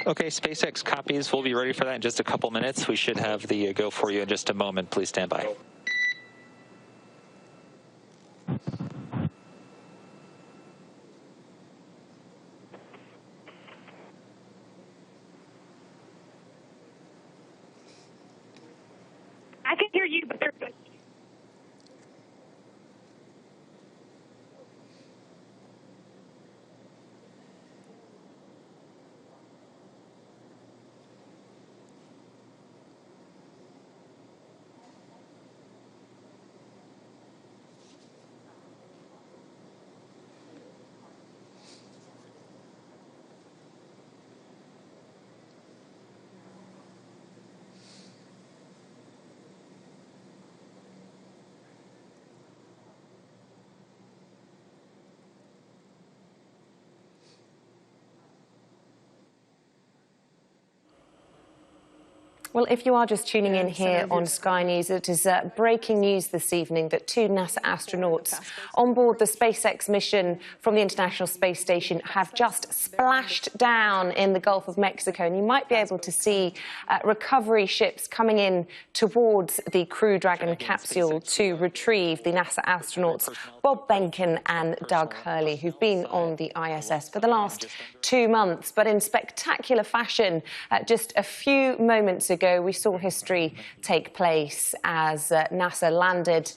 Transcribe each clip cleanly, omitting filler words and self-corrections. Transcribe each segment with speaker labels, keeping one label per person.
Speaker 1: Okay, SpaceX copies. We'll be ready for that in just a couple minutes. We should have the go for you in just a moment. Please stand by.
Speaker 2: I can hear you, but they're good.
Speaker 3: Well, if you are just tuning in here on Sky News, it is breaking news this evening that 2 NASA astronauts on board the SpaceX mission from the International Space Station have just splashed down in the Gulf of Mexico. And you might be able to see recovery ships coming in towards the Crew Dragon capsule to retrieve the NASA astronauts Bob Behnken and Doug Hurley, who've been on the ISS for the last 2 months. But in spectacular fashion, just a few moments ago, we saw history take place as NASA landed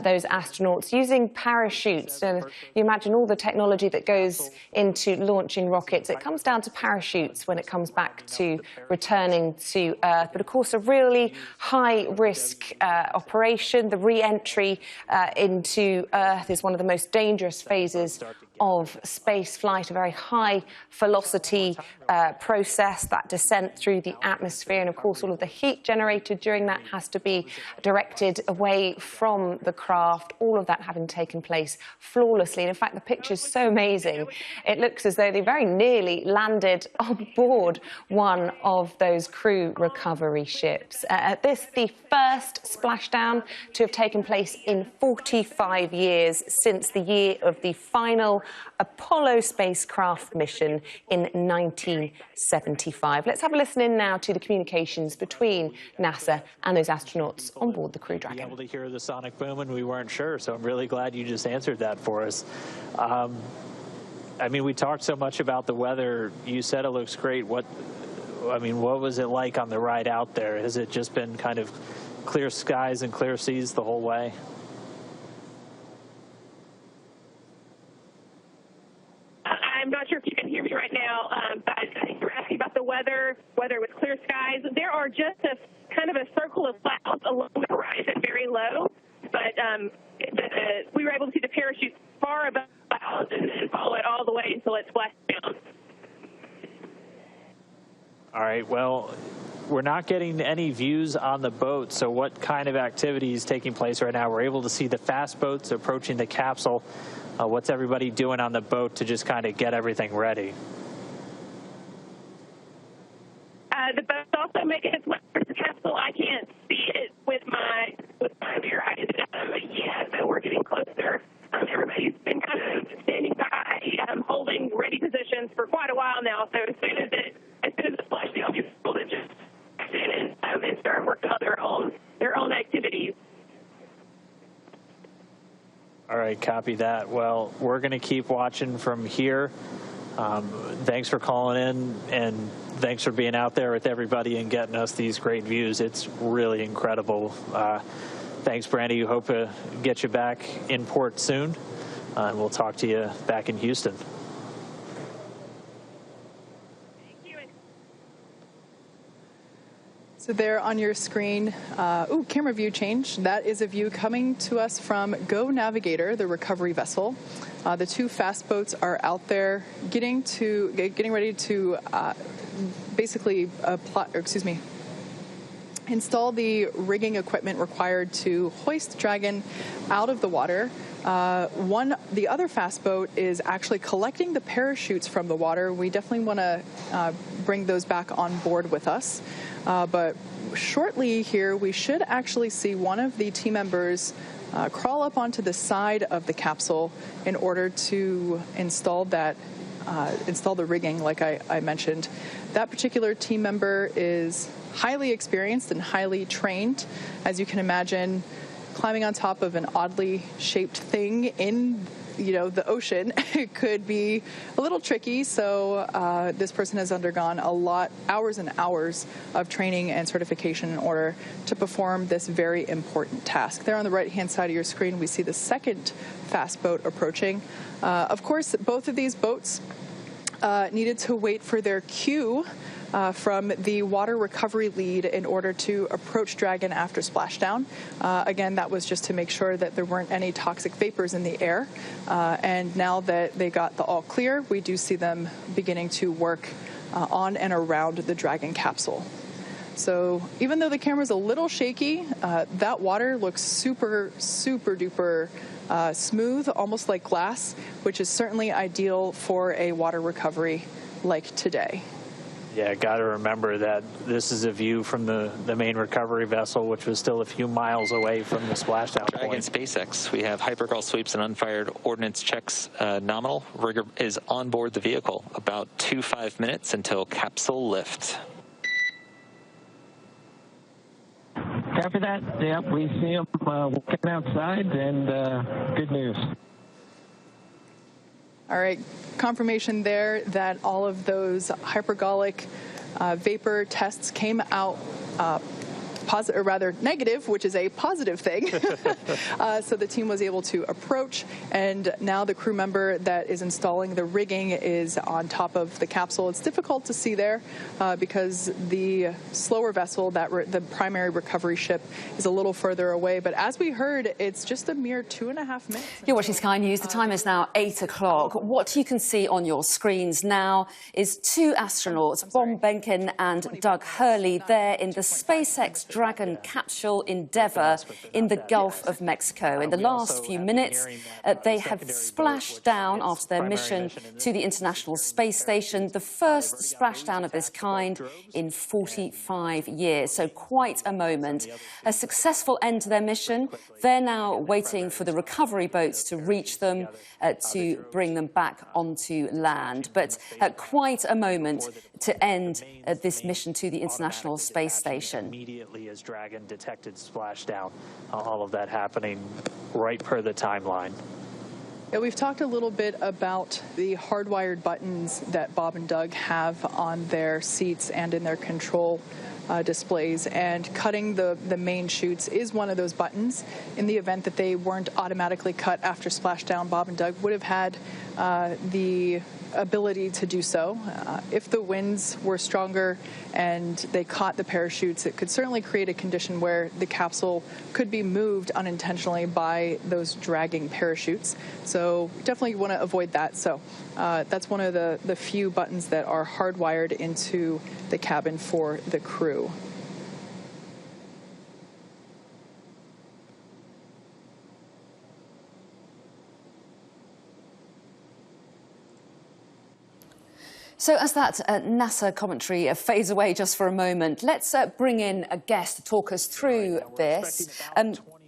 Speaker 3: those astronauts using parachutes. And you imagine all the technology that goes into launching rockets. It comes down to parachutes when it comes back to returning to Earth. But of course, a really high-risk operation. The re-entry into Earth is one of the most dangerous phases of space flight, a very high velocity process, that descent through the atmosphere. And of course, all of the heat generated during that has to be directed away from the craft, all of that having taken place flawlessly. And in fact, the picture's so amazing. It looks as though they very nearly landed on board one of those crew recovery ships. This, the first splashdown to have taken place in 45 years since the year of the final Apollo spacecraft mission in 1975. Let's have a listen in now to the communications between NASA and those astronauts on board the Crew Dragon.
Speaker 4: Able to hear the sonic boom, and we weren't sure, so I'm really glad you just answered that for us. I mean, we talked so much about the weather. You said it looks great. What was it like on the ride out there? Has it just been kind of clear skies and clear seas the whole way?
Speaker 2: I'm not sure if you can hear me right now, but I think you're asking about the weather with clear skies. There are just a kind of a circle of clouds along the horizon, very low, but we were able to see the parachutes far above the clouds and follow it all the way until it splashed down.
Speaker 4: All right, well, we're not getting any views on the boat, so what kind of activity is taking place right now? We're able to see the fast boats approaching the capsule. What's everybody doing on the boat to just kind of get everything ready?
Speaker 2: The boat's also making its way to the capsule. I can't see it with my bare eyes yet, but we're getting closer. Everybody's been kind of standing by, holding ready positions for quite a while now. So as soon as it splashed down, people to just sit and start working on their own activities.
Speaker 4: All right, copy that. Well, we're going to keep watching from here. Thanks for calling in, and thanks for being out there with everybody and getting us these great views. It's really incredible. Thanks, Brandy. Hope to get you back in port soon, and we'll talk to you back in Houston.
Speaker 5: So there on your screen, camera view change. That is a view coming to us from Go Navigator, the recovery vessel. The 2 fast boats are out there getting ready to install the rigging equipment required to hoist Dragon out of the water. The other fast boat is actually collecting the parachutes from the water. We definitely want to bring those back on board with us. But shortly here, we should actually see one of the team members crawl up onto the side of the capsule in order to install that install the rigging, like I mentioned. That particular team member is highly experienced and highly trained. As you can imagine, climbing on top of an oddly shaped thing in the ocean, it could be a little tricky. So this person has undergone hours and hours of training and certification in order to perform this very important task. There on the right-hand side of your screen, we see the second fast boat approaching. Of course, both of these boats needed to wait for their cue from the water recovery lead in order to approach Dragon after splashdown. Again, that was just to make sure that there weren't any toxic vapors in the air. And now that they got the all clear, we do see them beginning to work on and around the Dragon capsule. So even though the camera's a little shaky, that water looks super, super duper smooth, almost like glass, which is certainly ideal for a water recovery like today.
Speaker 4: Yeah, got to remember that this is a view from the main recovery vessel, which was still a few miles away from the splashdown
Speaker 1: Dragon
Speaker 4: point.
Speaker 1: SpaceX. We have hypergol sweeps and unfired ordnance checks nominal. Rigger is on board the vehicle. About 5 minutes until capsule lift.
Speaker 6: Copy that. Yep, we see them walking outside, and good news.
Speaker 5: All right, confirmation there that all of those hypergolic vapor tests came out positive, or rather negative, which is a positive thing. So the team was able to approach, and now the crew member that is installing the rigging is on top of the capsule. It's difficult to see there because the slower vessel, the primary recovery ship, is a little further away. But as we heard, it's just a mere 2.5 minutes.
Speaker 7: You're watching Sky News. The time is now 8 o'clock. What you can see on your screens now is two astronauts, Bob Behnken and Doug Hurley, there in the SpaceX Dragon capsule Endeavour in the Gulf of Mexico. In the last few minutes, they have splashed down after their mission to the International Space Station, the first splashdown of this kind in 45 years. So quite a moment. A successful end to their mission. They're now waiting for the recovery boats to reach them to bring them back onto land. But quite a moment to end this mission to the International Space Station.
Speaker 4: Immediately as Dragon detected splashdown, all of that happening right per the timeline.
Speaker 5: Yeah, we've talked a little bit about the hardwired buttons that Bob and Doug have on their seats and in their control displays, and cutting the main chutes is one of those buttons. In the event that they weren't automatically cut after splashdown, Bob and Doug would have had the ability to do so. If the winds were stronger and they caught the parachutes, it could certainly create a condition where the capsule could be moved unintentionally by those dragging parachutes. So definitely want to avoid that. So that's one of the few buttons that are hardwired into the cabin for the crew.
Speaker 7: So as that NASA commentary fades away just for a moment, let's bring in a guest to talk us through this.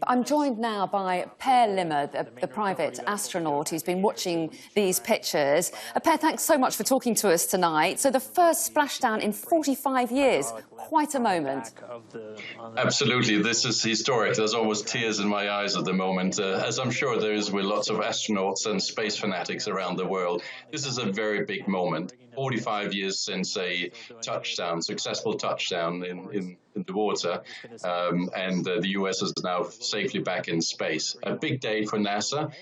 Speaker 7: I'm joined now by Per Limmer, the private astronaut who's been watching these pictures. Per, thanks so much for talking to us tonight. So the first splashdown in 45 years, quite a moment.
Speaker 8: Absolutely, this is historic. There's almost tears in my eyes at the moment, as I'm sure there is with lots of astronauts and space fanatics around the world. This is a very big moment. 45 years since a touchdown, successful touchdown in the water, and the US is now safely back in space. A big day for NASA.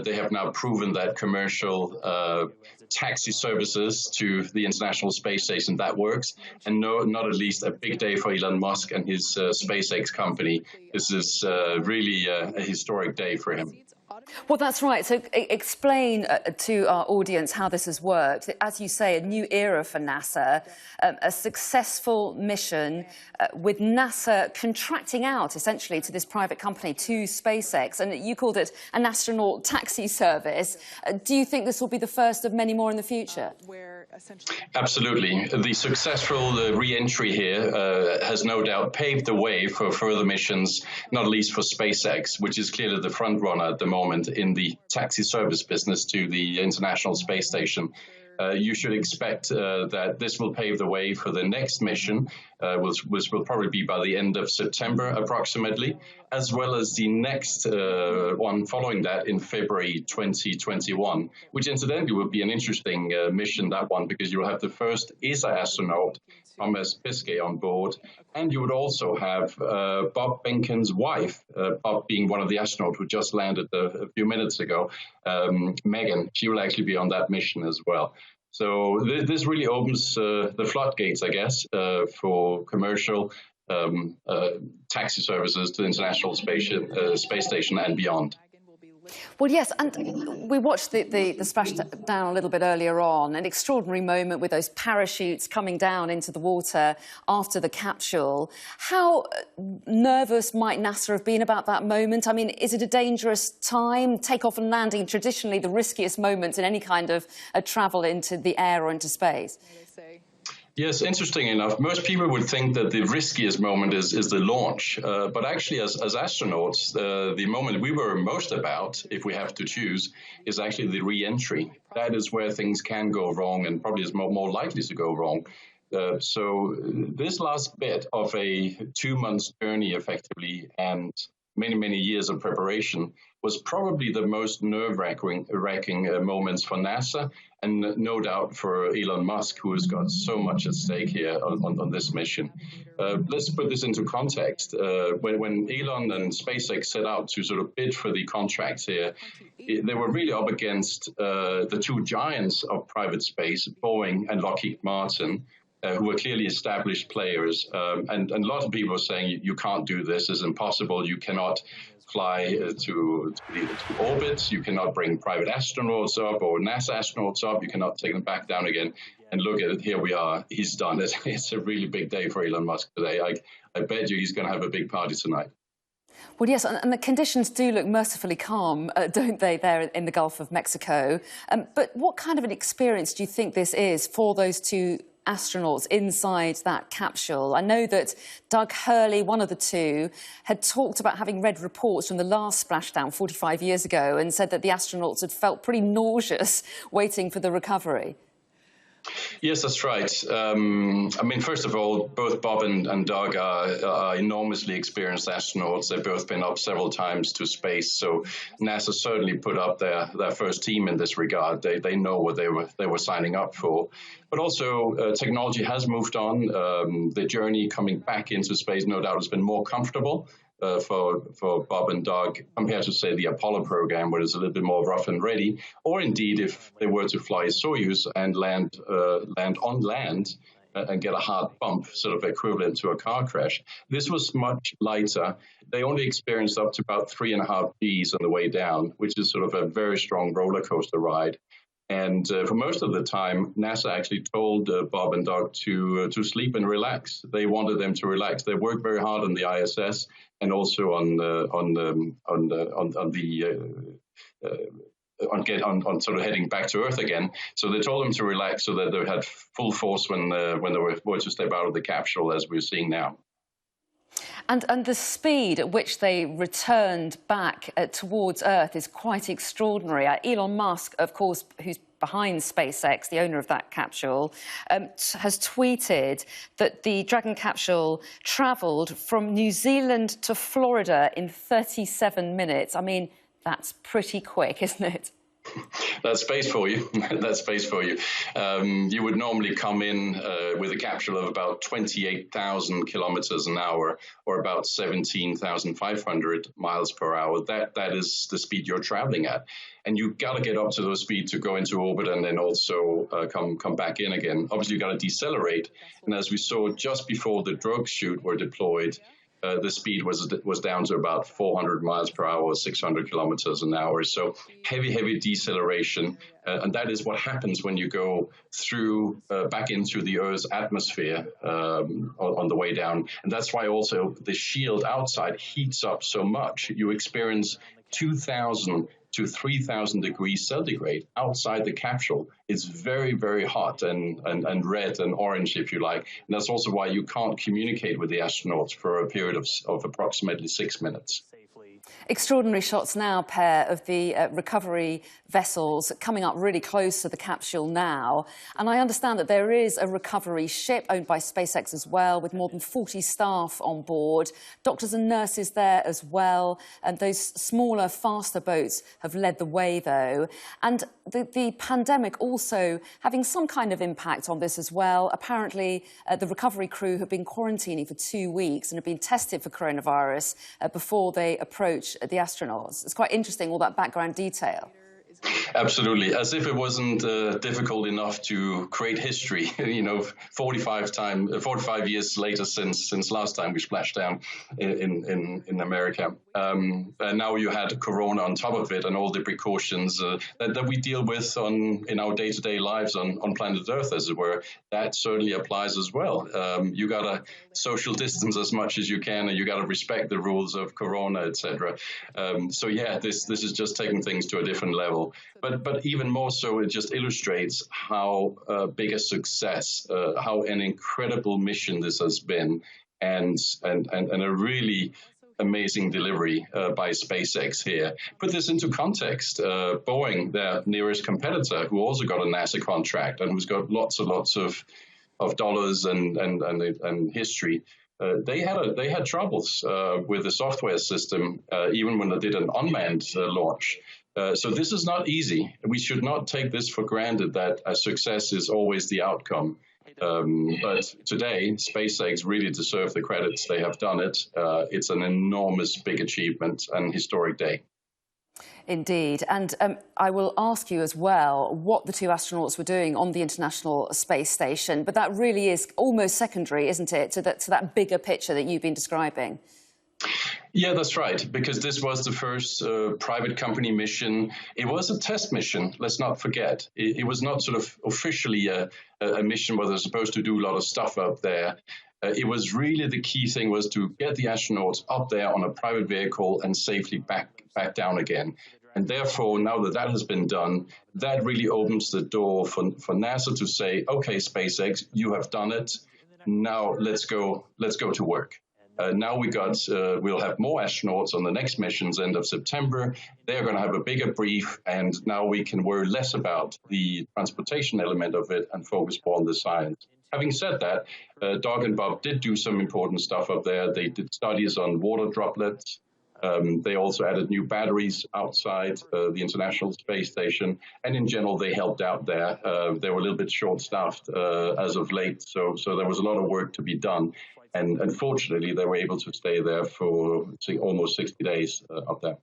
Speaker 8: They have now proven that commercial taxi services to the International Space Station, that works. And not at least a big day for Elon Musk and his SpaceX company. This is really a historic day for him.
Speaker 7: Well, that's right. So explain to our audience how this has worked. As you say, a new era for NASA, a successful mission with NASA contracting out, essentially, to this private company, to SpaceX. And you called it an astronaut taxi service. Do you think this will be the first of many more in the future?
Speaker 8: Absolutely. The successful re-entry here has no doubt paved the way for further missions, not least for SpaceX, which is clearly the front runner at the moment in the taxi service business to the International Space Station. You should expect that this will pave the way for the next mission, which will probably be by the end of September approximately, as well as the next one following that in February 2021, which incidentally will be an interesting mission, that one, because you will have the first ESA astronaut, Thomas Pesquet, on board, and you would also have Bob Behnken's wife, Bob being one of the astronauts who just landed a few minutes ago, Megan. She will actually be on that mission as well. So this really opens the floodgates, I guess, for commercial taxi services to the International Space Station and beyond.
Speaker 7: Well, yes, and we watched the splashdown a little bit earlier on, an extraordinary moment with those parachutes coming down into the water after the capsule. How nervous might NASA have been about that moment? I mean, is it a dangerous time? Takeoff and landing, traditionally the riskiest moments in any kind of travel into the air or into space.
Speaker 8: Yes, interesting enough, most people would think that the riskiest moment is the launch. But actually, as astronauts, the moment we worry most about, if we have to choose, is actually the re-entry. That is where things can go wrong and probably is more likely to go wrong. So this last bit of a 2-month journey, effectively, and many years of preparation was probably the most nerve-wracking moments for NASA, and no doubt for Elon Musk, who has got so much at stake here on this mission. Let's put this into context. When Elon and SpaceX set out to sort of bid for the contracts here, they were really up against the two giants of private space, Boeing and Lockheed Martin, who were clearly established players. And a lot of people were saying, you can't do this, it's impossible, you cannot fly to orbit, you cannot bring private astronauts up or NASA astronauts up, you cannot take them back down again. And look at it, here we are, he's done it. It's a really big day for Elon Musk today. I bet you he's going to have a big party tonight.
Speaker 7: Well, yes, and the conditions do look mercifully calm, don't they, there in the Gulf of Mexico? But what kind of an experience do you think this is for those two astronauts inside that capsule? I know that Doug Hurley, one of the two, had talked about having read reports from the last splashdown 45 years ago and said that the astronauts had felt pretty nauseous waiting for the recovery.
Speaker 8: Yes, that's right. I mean, first of all, both Bob and Doug are enormously experienced astronauts. They've both been up several times to space, so NASA certainly put up their first team in this regard. They know what they were signing up for. But also, technology has moved on. The journey coming back into space, no doubt, has been more comfortable for Bob and Doug compared to, say, the Apollo program, where it's a little bit more rough and ready, or indeed if they were to fly Soyuz and land on land and get a hard bump, sort of equivalent to a car crash. This was much lighter. They only experienced up to about 3.5 Gs on the way down, which is sort of a very strong roller coaster ride. And for most of the time, NASA actually told Bob and Doug to sleep and relax. They wanted them to relax. They worked very hard on the ISS and also on sort of heading back to Earth again. So they told them to relax so that they had full force when they were to step out of the capsule, as we're seeing now.
Speaker 7: And the speed at which they returned back towards Earth is quite extraordinary. Elon Musk, of course, who's behind SpaceX, the owner of that capsule, has tweeted that the Dragon capsule travelled from New Zealand to Florida in 37 minutes. I mean, that's pretty quick, isn't it?
Speaker 8: That's space for you. That's space for you. You would normally come in with a capsule of about 28,000 kilometers an hour, or about 17,500 miles per hour. That is the speed you're traveling at. And you've got to get up to those speeds to go into orbit and then also come back in again. Obviously, you've got to decelerate. And as we saw just before the drogue chute were deployed, the speed was down to about 400 miles per hour, 600 kilometers an hour. So heavy deceleration. And that is what happens when you go through back into the Earth's atmosphere on the way down. And that's why also the shield outside heats up so much. You experience 2,000 to 3,000 degrees centigrade outside the capsule. It's very hot and red and orange, if you like. And that's also why you can't communicate with the astronauts for a period of approximately 6 minutes.
Speaker 7: Extraordinary shots now, Per, of the recovery vessels coming up really close to the capsule now. And I understand that there is a recovery ship owned by SpaceX as well, with more than 40 staff on board. Doctors and nurses there as well. And those smaller, faster boats have led the way, though. And the pandemic also having some kind of impact on this as well. Apparently, the recovery crew have been quarantining for 2 weeks and have been tested for coronavirus before they approach the astronauts. It's quite interesting, all that background detail.
Speaker 8: Absolutely, as if it wasn't difficult enough to create history. 45 years later since last time we splashed down in America, and now you had Corona on top of it, and all the precautions that we deal with in our day-to-day lives on planet Earth, as it were. That certainly applies as well. You gotta social distance as much as you can, and you gotta respect the rules of Corona, etc. So yeah, this is just taking things to a different level. But even more so, it just illustrates how big a success, how an incredible mission this has been, and a really amazing delivery by SpaceX here. Put this into context. Boeing, their nearest competitor, who also got a NASA contract and who's got lots of dollars and history. They had troubles with the software system, even when they did an unmanned launch. So this is not easy. We should not take this for granted that a success is always the outcome. But today, SpaceX really deserve the credits. They have done it. It's an enormous, big achievement and historic day.
Speaker 7: Indeed. And I will ask you as well what the two astronauts were doing on the International Space Station. But that really is almost secondary, isn't it, to that bigger picture that you've been describing?
Speaker 8: Yeah, that's right, because this was the first private company mission. It was a test mission, let's not forget. It was not sort of officially a mission where they're supposed to do a lot of stuff up there. It was really the key thing was to get the astronauts up there on a private vehicle and safely back down again. And therefore, now that has been done, that really opens the door for NASA to say, okay, SpaceX, you have done it. Now let's go to work. Now we'll have more astronauts on the next missions end of September. They're going to have a bigger brief, and now we can worry less about the transportation element of it and focus more on the science. Having said that, Doug and Bob did do some important stuff up there. They did studies on water droplets. They also added new batteries outside the International Space Station. And in general, they helped out there. They were a little bit short-staffed as of late, so there was a lot of work to be done. And unfortunately, they were able to stay there for almost 60 days up there.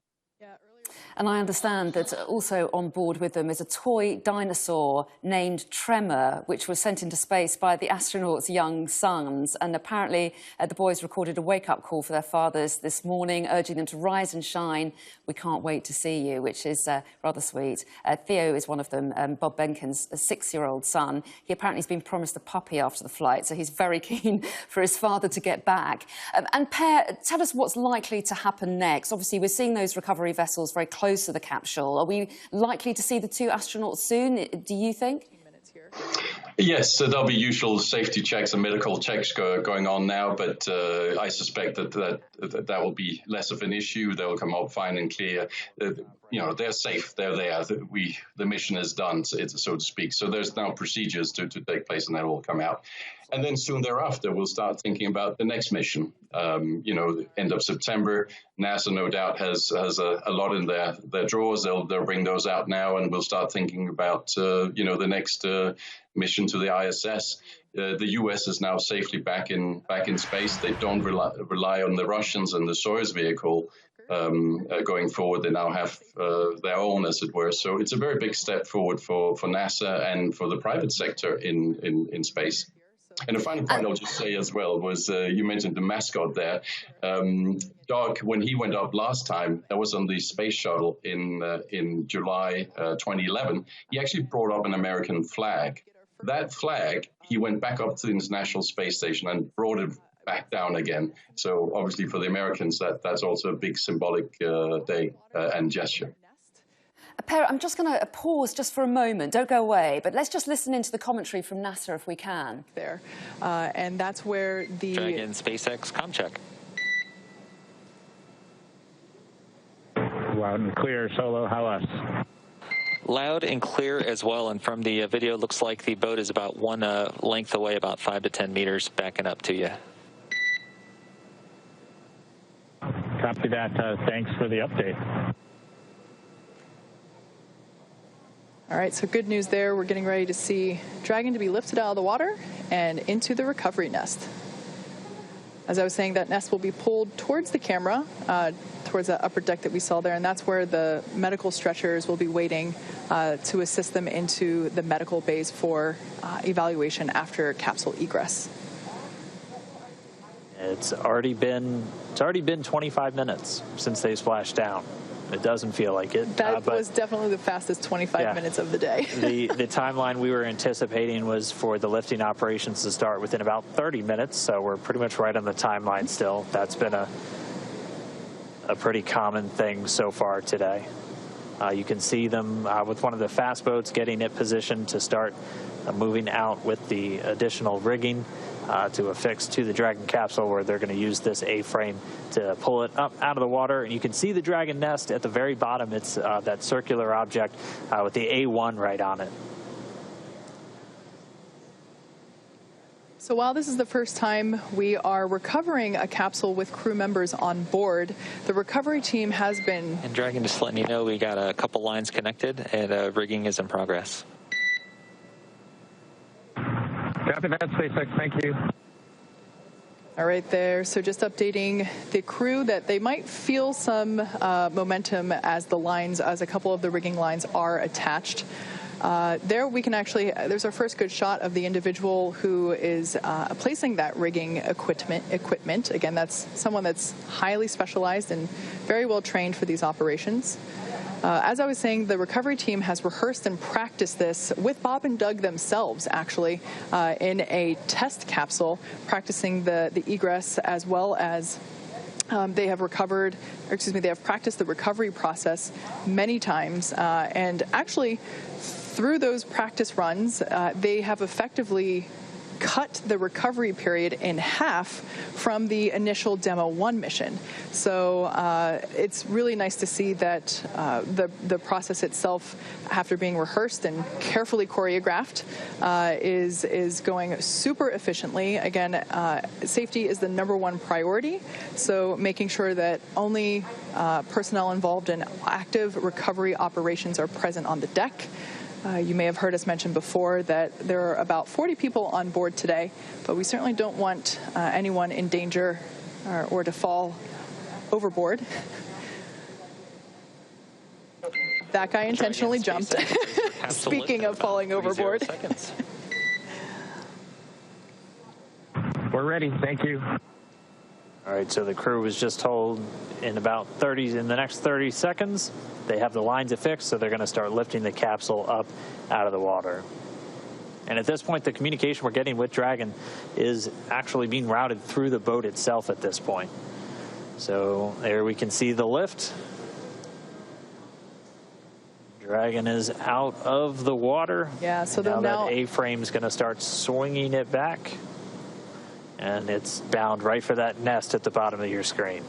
Speaker 7: And I understand that also on board with them is a toy dinosaur named Tremor, which was sent into space by the astronauts' young sons. And apparently the boys recorded a wake-up call for their fathers this morning, urging them to rise and shine. We can't wait to see you, which is rather sweet. Theo is one of them, Bob Benken's 6-year-old son. He apparently has been promised a puppy after the flight, so he's very keen for his father to get back. And Per, tell us what's likely to happen next. Obviously, we're seeing those recovery vessels very close to the capsule. Are we likely to see the two astronauts soon, do you think?
Speaker 8: Yes, so there'll be usual safety checks and medical checks going on now, but I suspect that will be less of an issue. They'll come out fine and clear. They're safe. They're there. The mission is done, so to speak. So there's now procedures to take place, and that will come out. And then soon thereafter, we'll start thinking about the next mission. End of September, NASA no doubt has a lot in their drawers. They'll bring those out now, and we'll start thinking about the next mission to the ISS. The U.S. is now safely back in space. They don't rely on the Russians and the Soyuz vehicle going forward. They now have their own, as it were. So it's a very big step forward for NASA and for the private sector in space. And a final point I'll just say as well was you mentioned the mascot there. Doug, when he went up last time, that was on the space shuttle in July 2011, he actually brought up an American flag. That flag, he went back up to the International Space Station and brought it back down again. So obviously for the Americans, that's also a big symbolic day and gesture.
Speaker 7: Per, I'm just going to pause just for a moment. Don't go away, but let's just listen into the commentary from NASA if we can.
Speaker 5: And that's where the
Speaker 1: Dragon SpaceX comm check.
Speaker 6: loud and clear. Solo, how us?
Speaker 1: Loud and clear as well, and from the video, looks like the boat is about one length away, about 5 to 10 meters, backing up to you.
Speaker 6: Copy that. Thanks for the update.
Speaker 5: All right, so good news there. We're getting ready to see Dragon to be lifted out of the water and into the recovery nest. As I was saying, that nest will be pulled towards the camera, towards that upper deck that we saw there, and that's where the medical stretchers will be waiting to assist them into the medical bays for evaluation after capsule egress.
Speaker 4: It's already been 25 minutes since they splashed down. It doesn't feel like it.
Speaker 5: That was definitely the fastest 25 minutes of the day.
Speaker 4: the timeline we were anticipating was for the lifting operations to start within about 30 minutes, so we're pretty much right on the timeline still. That's been a pretty common thing so far today. You can see them with one of the fast boats getting it positioned to start moving out with the additional rigging to affix to the Dragon capsule, where they're going to use this A-frame to pull it up out of the water. And you can see the Dragon nest at the very bottom. It's that circular object with the A1 right on it.
Speaker 5: So while this is the first time we are recovering a capsule with crew members on board, the recovery team has been...
Speaker 1: And Dragon, just letting you know, we got a couple lines connected and rigging is in progress.
Speaker 6: Copy that, SpaceX. Thank you.
Speaker 5: All right there. So just updating the crew that they might feel some momentum as a couple of the rigging lines are attached. There we can actually, there's our first good shot of the individual who is placing that rigging equipment. Again, that's someone that's highly specialized and very well trained for these operations. As I was saying, the recovery team has rehearsed and practiced this with Bob and Doug themselves, actually, in a test capsule, practicing the egress as well as they have practiced the recovery process many times. And actually, through those practice runs, they have effectively cut the recovery period in half from the initial Demo 1 mission. So it's really nice to see that the process itself, after being rehearsed and carefully choreographed, is going super efficiently. Again, safety is the #1 priority, so making sure that only personnel involved in active recovery operations are present on the deck. You may have heard us mention before that there are about 40 people on board today, but we certainly don't want anyone in danger or to fall overboard. That guy intentionally jumped. Speaking of falling overboard.
Speaker 6: We're ready. Thank you.
Speaker 4: All right, so the crew was just told in the next 30 seconds, they have the lines affixed, so they're going to start lifting the capsule up out of the water. And at this point, the communication we're getting with Dragon is actually being routed through the boat itself at this point. So there we can see the lift. Dragon is out of the water.
Speaker 5: Yeah, so
Speaker 4: now
Speaker 5: now
Speaker 4: that A-frame is going to start swinging it back. And it's bound right for that nest at the bottom of your screen.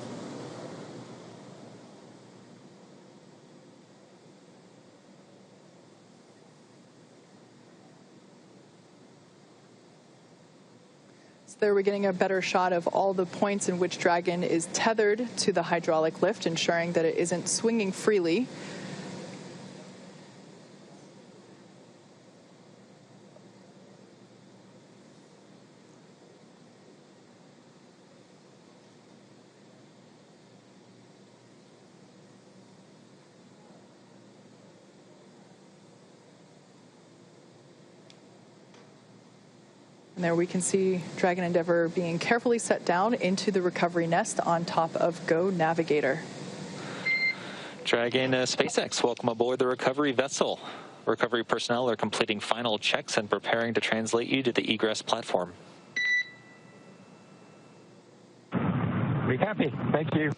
Speaker 5: So there we're getting a better shot of all the points in which Dragon is tethered to the hydraulic lift, ensuring that it isn't swinging freely. And there we can see Dragon Endeavour being carefully set down into the recovery nest on top of Go Navigator.
Speaker 1: Dragon SpaceX, welcome aboard the recovery vessel. Recovery personnel are completing final checks and preparing to translate you to the egress platform.
Speaker 6: We copy. Thank you.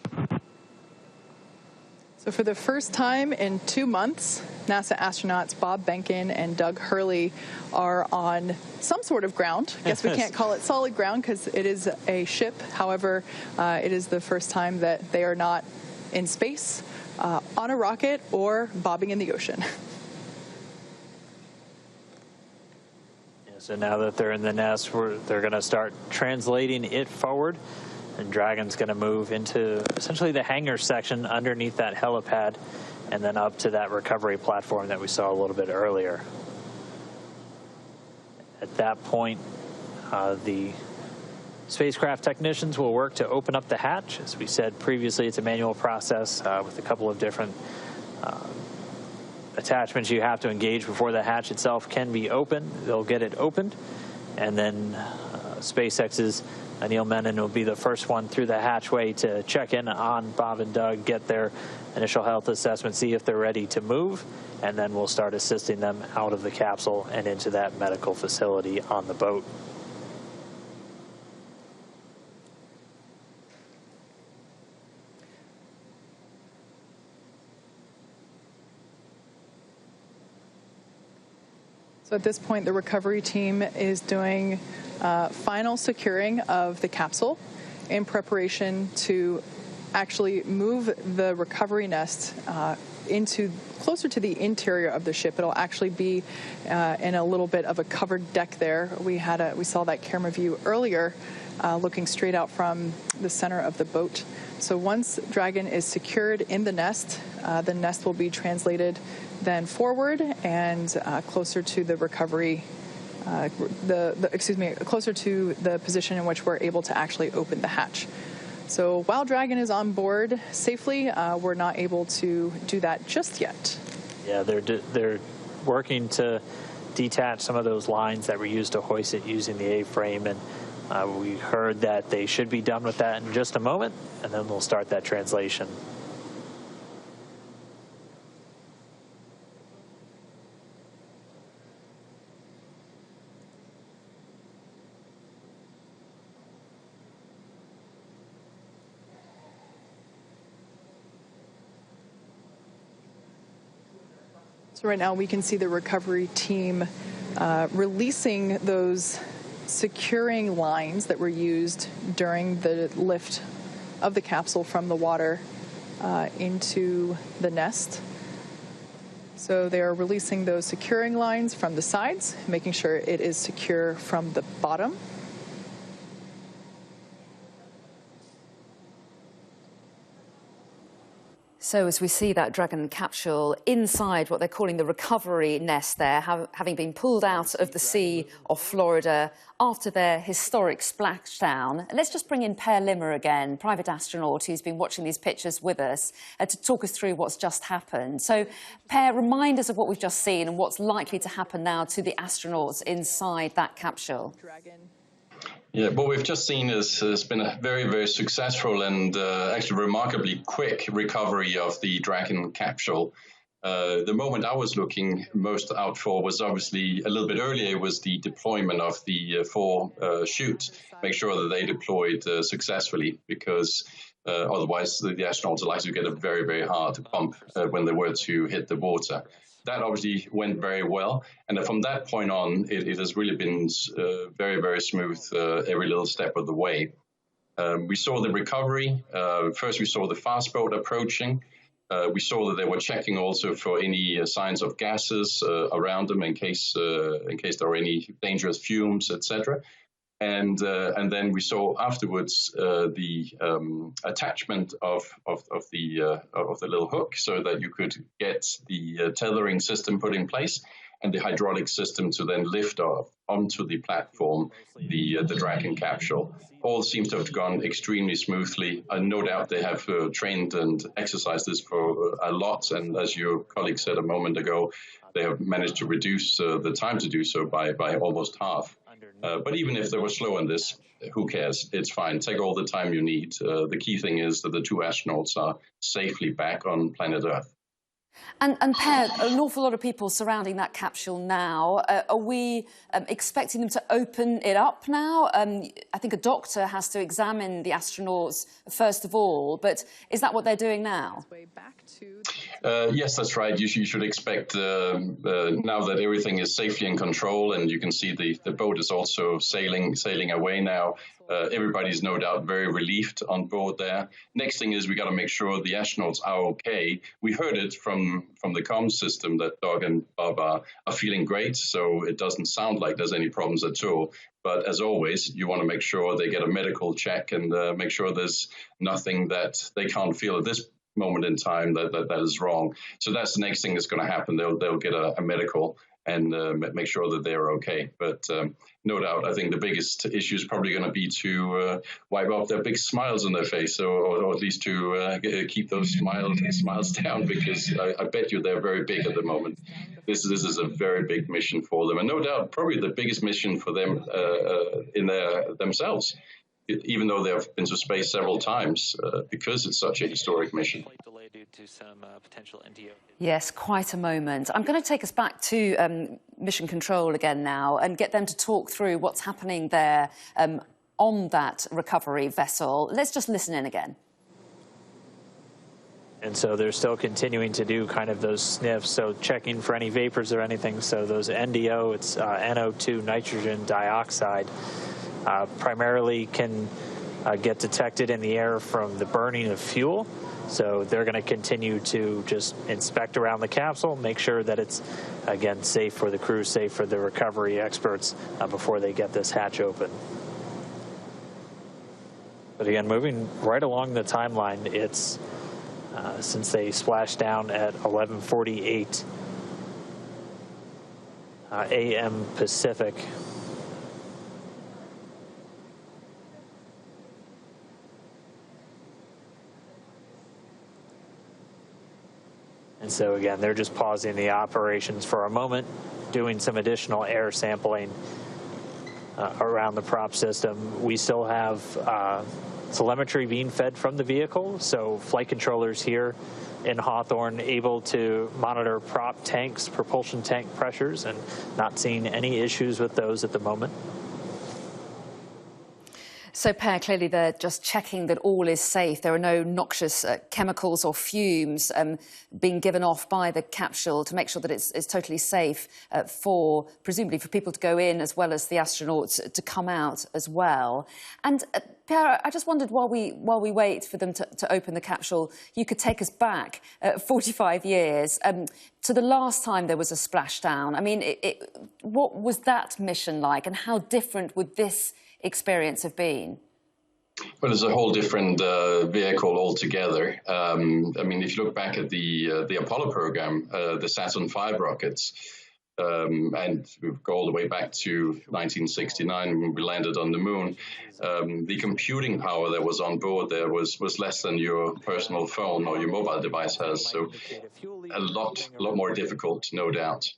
Speaker 5: So for the first time in 2 months, NASA astronauts Bob Behnken and Doug Hurley are on some sort of ground. I guess we can't call it solid ground because it is a ship. However, it is the first time that they are not in space on a rocket or bobbing in the ocean.
Speaker 4: So now that they're in the nest, they're going to start translating it forward, and Dragon's going to move into essentially the hangar section underneath that helipad and then up to that recovery platform that we saw a little bit earlier. At that point, the spacecraft technicians will work to open up the hatch. As we said previously, it's a manual process with a couple of different attachments you have to engage before the hatch itself can be opened. They'll get it opened, and then SpaceX's Neil Menon will be the first one through the hatchway to check in on Bob and Doug, get their initial health assessment, see if they're ready to move, and then we'll start assisting them out of the capsule and into that medical facility on the boat.
Speaker 5: So at this point, the recovery team is doing final securing of the capsule in preparation to actually move the recovery nest into closer to the interior of the ship. It'll actually be in a little bit of a covered deck there. We saw that camera view earlier, looking straight out from the center of the boat. So once Dragon is secured in the nest will be translated then forward and closer to the recovery, closer to the position in which we're able to actually open the hatch. So while Dragon is on board safely, we're not able to do that just yet.
Speaker 4: Yeah, they're working to detach some of those lines that were used to hoist it using the A-frame, and we heard that they should be done with that in just a moment, and then we'll start that translation.
Speaker 5: So right now we can see the recovery team releasing those securing lines that were used during the lift of the capsule from the water into the nest. So they are releasing those securing lines from the sides, making sure it is secure from the bottom.
Speaker 7: So as we see that Dragon capsule inside what they're calling the recovery nest there, having been pulled out of the sea off Florida after their historic splashdown. Let's just bring in Per Limmer again, private astronaut who's been watching these pictures with us, to talk us through what's just happened. So, Per, remind us of what we've just seen and what's likely to happen now to the astronauts inside that capsule.
Speaker 8: Yeah, what we've just seen has been a very, very successful and actually remarkably quick recovery of the Dragon capsule. The moment I was looking most out for was obviously a little bit earlier, was the deployment of the four chutes, make sure that they deployed successfully, because otherwise the astronauts are likely to get a very, very hard bump when they were to hit the water. That obviously went very well, and from that point on, it has really been very, very smooth every little step of the way. We saw the recovery. First, we saw the fast boat approaching. We saw that they were checking also for any signs of gases around them in case there were any dangerous fumes, etc. And then we saw afterwards the attachment of the little hook, so that you could get the tethering system put in place and the hydraulic system to then lift off onto the platform the Dragon capsule. All seems to have gone extremely smoothly. No doubt they have trained and exercised this for a lot, and as your colleague said a moment ago, they have managed to reduce the time to do so by almost half. But even if they were slow on this, who cares? It's fine. Take all the time you need. The key thing is that the two astronauts are safely back on planet Earth.
Speaker 7: And Per, an awful lot of people surrounding that capsule now. Are we expecting them to open it up now? I think a doctor has to examine the astronauts first of all, but is that what they're doing now?
Speaker 8: Yes, that's right. You should expect, now that everything is safely in control and you can see the boat is also sailing away now, everybody's no doubt very relieved on board there. Next thing is we got to make sure the astronauts are okay. We heard it from the comm system that Doug and Bob are feeling great, so it doesn't sound like there's any problems at all. But as always, you want to make sure they get a medical check and make sure there's nothing that they can't feel at this moment in time that is wrong. So that's the next thing that's going to happen. They'll get a medical and make sure that they're okay. But no doubt, I think the biggest issue is probably going to be to wipe up their big smiles on their face, or at least to keep those smiles down, because I bet you they're very big at the moment. This is a very big mission for them, and no doubt probably the biggest mission for them in themselves, even though they've been to space several times, because it's such a historic mission.
Speaker 7: Yes, quite a moment. I'm going to take us back to Mission Control again now and get them to talk through what's happening there on that recovery vessel. Let's just listen in again.
Speaker 4: And so they're still continuing to do kind of those sniffs, so checking for any vapors or anything. So those NDO, it's NO2, nitrogen dioxide, primarily can get detected in the air from the burning of fuel. So they're going to continue to just inspect around the capsule, make sure that it's, again, safe for the crew, safe for the recovery experts before they get this hatch open. But again, moving right along the timeline, it's since they splashed down at 11:48 a.m. Pacific. And so again, they're just pausing the operations for a moment, doing some additional air sampling around the prop system. We still have telemetry being fed from the vehicle, so flight controllers here in Hawthorne able to monitor prop tanks, propulsion tank pressures, and not seeing any issues with those at the moment.
Speaker 7: So, Per, clearly they're just checking that all is safe. There are no noxious chemicals or fumes being given off by the capsule to make sure that it's totally safe presumably for people to go in as well as the astronauts to come out as well. And, Per, I just wondered, while we wait for them to open the capsule, you could take us back 45 years to the last time there was a splashdown. I mean, what was that mission like, and how different would this experience have been?
Speaker 8: Well, it's a whole different vehicle altogether. I mean, if you look back at the Apollo program, the Saturn V rockets, and we go all the way back to 1969 when we landed on the moon, the computing power that was on board there was less than your personal phone or your mobile device has. So a lot more difficult, no doubt.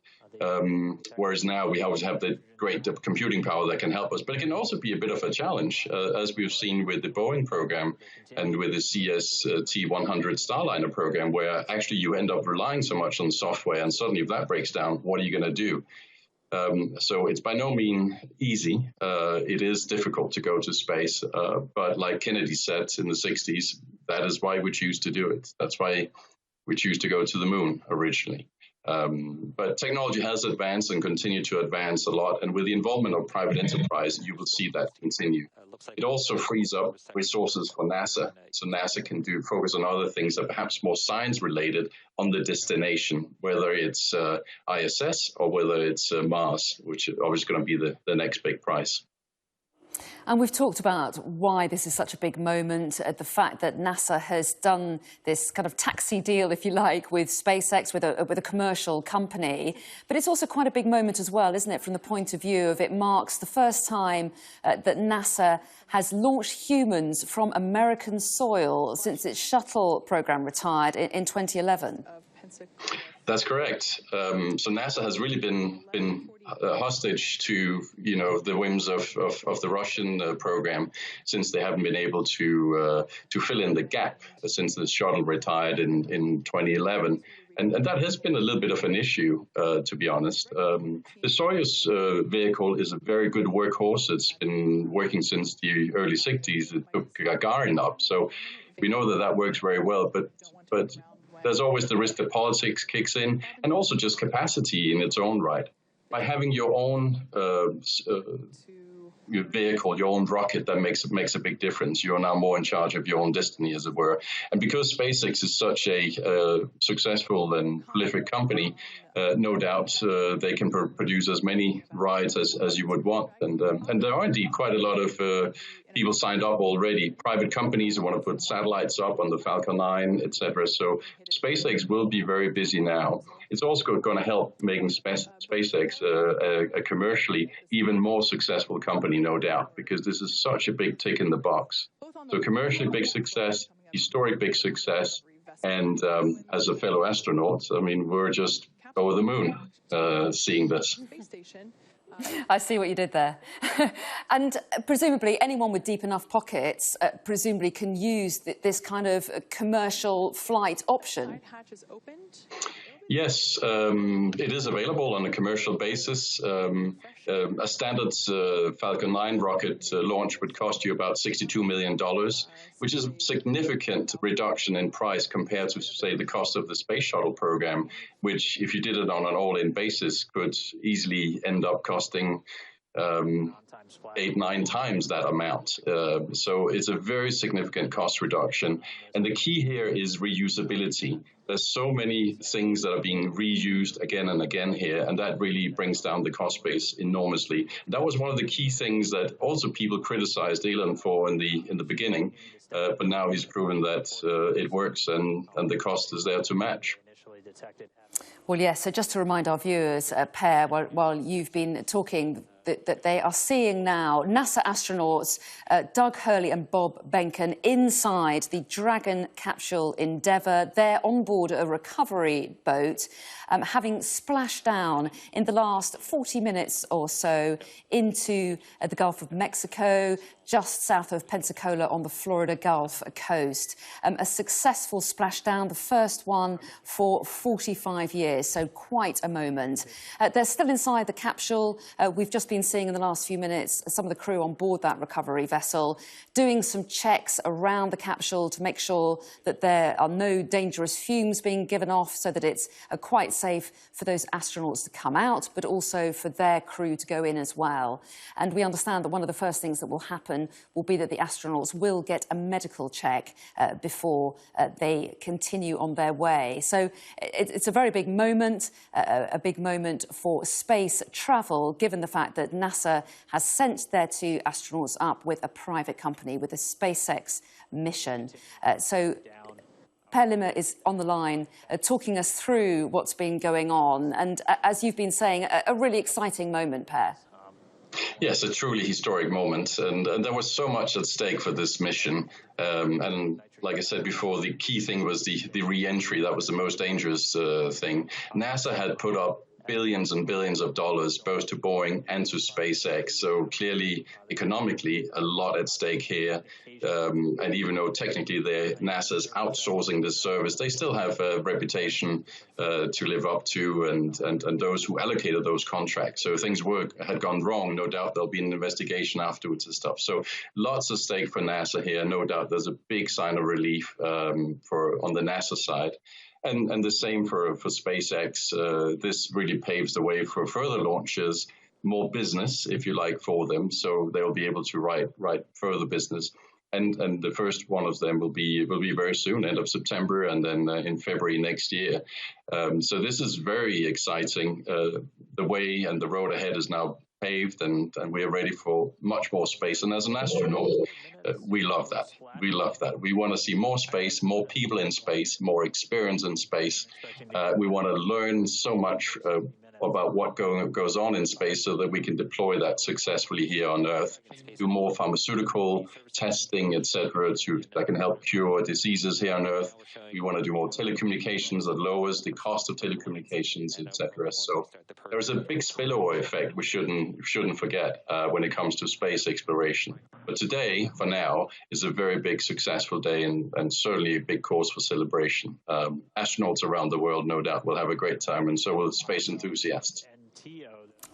Speaker 8: Whereas now we always have the great computing power that can help us, but it can also be a bit of a challenge, as we've seen with the Boeing program and with the CST-100 Starliner program, where actually you end up relying so much on software, and suddenly if that breaks down, what are you going to do? So it's by no means easy. It is difficult to go to space, but like Kennedy said in the 60s, that is why we choose to do it. That's why we choose to go to the moon originally. But technology has advanced and continued to advance a lot, and with the involvement of private enterprise, you will see that continue. It also frees up resources for NASA, so NASA can focus on other things that are perhaps more science-related on the destination, whether it's ISS or whether it's Mars, which is obviously going to be the next big prize.
Speaker 7: And we've talked about why this is such a big moment, the fact that NASA has done this kind of taxi deal, if you like, with SpaceX, with a commercial company. But it's also quite a big moment as well, isn't it, from the point of view of it marks the first time that NASA has launched humans from American soil since its shuttle program retired in 2011.
Speaker 8: That's correct. So NASA has really been hostage to the whims of the Russian program, since they haven't been able to fill in the gap since the shuttle retired in 2011. And that has been a little bit of an issue, to be honest. The Soyuz vehicle is a very good workhorse. It's been working since the early 60s. It took Gagarin up. So we know that works very well. But there's always the risk that politics kicks in, and also just capacity in its own right. By having your own your vehicle, your own rocket, that makes a big difference. You're now more in charge of your own destiny, as it were. And because SpaceX is such a successful and prolific company, no doubt they can produce as many rides as you would want. And there are indeed quite a lot of people signed up already. Private companies who want to put satellites up on the Falcon 9, etc. So SpaceX will be very busy now. It's also going to help making SpaceX a commercially even more successful company, no doubt, because this is such a big tick in the box. So commercially big success, historic big success, and as a fellow astronaut, I mean, we're just over the moon seeing this.
Speaker 7: I see what you did there. And presumably anyone with deep enough pockets presumably can use this kind of commercial flight option.
Speaker 8: Yes, it is available on a commercial basis. A standard Falcon 9 rocket launch would cost you about $62 million, which is a significant reduction in price compared to, say, the cost of the space shuttle program, which, if you did it on an all-in basis, could easily end up costing 8-9 times that amount. So it's a very significant cost reduction. And the key here is reusability. There's so many things that are being reused again and again here, and that really brings down the cost base enormously. That was one of the key things that also people criticized Elon for in the beginning, but now he's proven that it works and the cost is there to match.
Speaker 7: Well, yes, so just to remind our viewers, Per, while you've been talking, that they are seeing now NASA astronauts Doug Hurley and Bob Behnken inside the Dragon capsule Endeavour. They're on board a recovery boat, having splashed down in the last 40 minutes or so into the Gulf of Mexico, just south of Pensacola on the Florida Gulf coast. A successful splashdown, the first one for 45 years, so quite a moment. They're still inside the capsule. We've just been seeing in the last few minutes some of the crew on board that recovery vessel doing some checks around the capsule to make sure that there are no dangerous fumes being given off, so that it's quite safe for those astronauts to come out, but also for their crew to go in as well. And we understand that one of the first things that will happen will be that the astronauts will get a medical check before they continue on their way. So it's a very big moment for space travel, given the fact that NASA has sent their 2 astronauts up with a private company, with a SpaceX mission. So Per Limmer is on the line talking us through what's been going on. And as you've been saying, a really exciting moment, Per.
Speaker 8: Yes, a truly historic moment. And there was so much at stake for this mission. And like I said before, the key thing was the re-entry. That was the most dangerous thing. NASA had put up billions and billions of dollars, both to Boeing and to SpaceX. So clearly, economically, a lot at stake here. And even though technically NASA's outsourcing this service, they still have a reputation to live up to, and those who allocated those contracts. So if things had gone wrong, no doubt there'll be an investigation afterwards and stuff. So lots at stake for NASA here. No doubt there's a big sign of relief on the NASA side. And the same for SpaceX. This really paves the way for further launches, more business, if you like, for them. So they'll be able to write further business. And the first one of them will be very soon, end of September, and then in February next year. So this is very exciting. The way and the road ahead is now paved, and we are ready for much more space. And as an astronaut, we love that. We love that. We want to see more space, more people in space, more experience in space. We want to learn so much about what goes on in space so that we can deploy that successfully here on Earth, do more pharmaceutical testing, etc., that can help cure diseases here on Earth. We want to do more telecommunications that lowers the cost of telecommunications, etc. So there's a big spillover effect we shouldn't forget when it comes to space exploration. But today, for now, is a very big successful day and certainly a big cause for celebration. Astronauts around the world, no doubt, will have a great time, and so will space enthusiasts.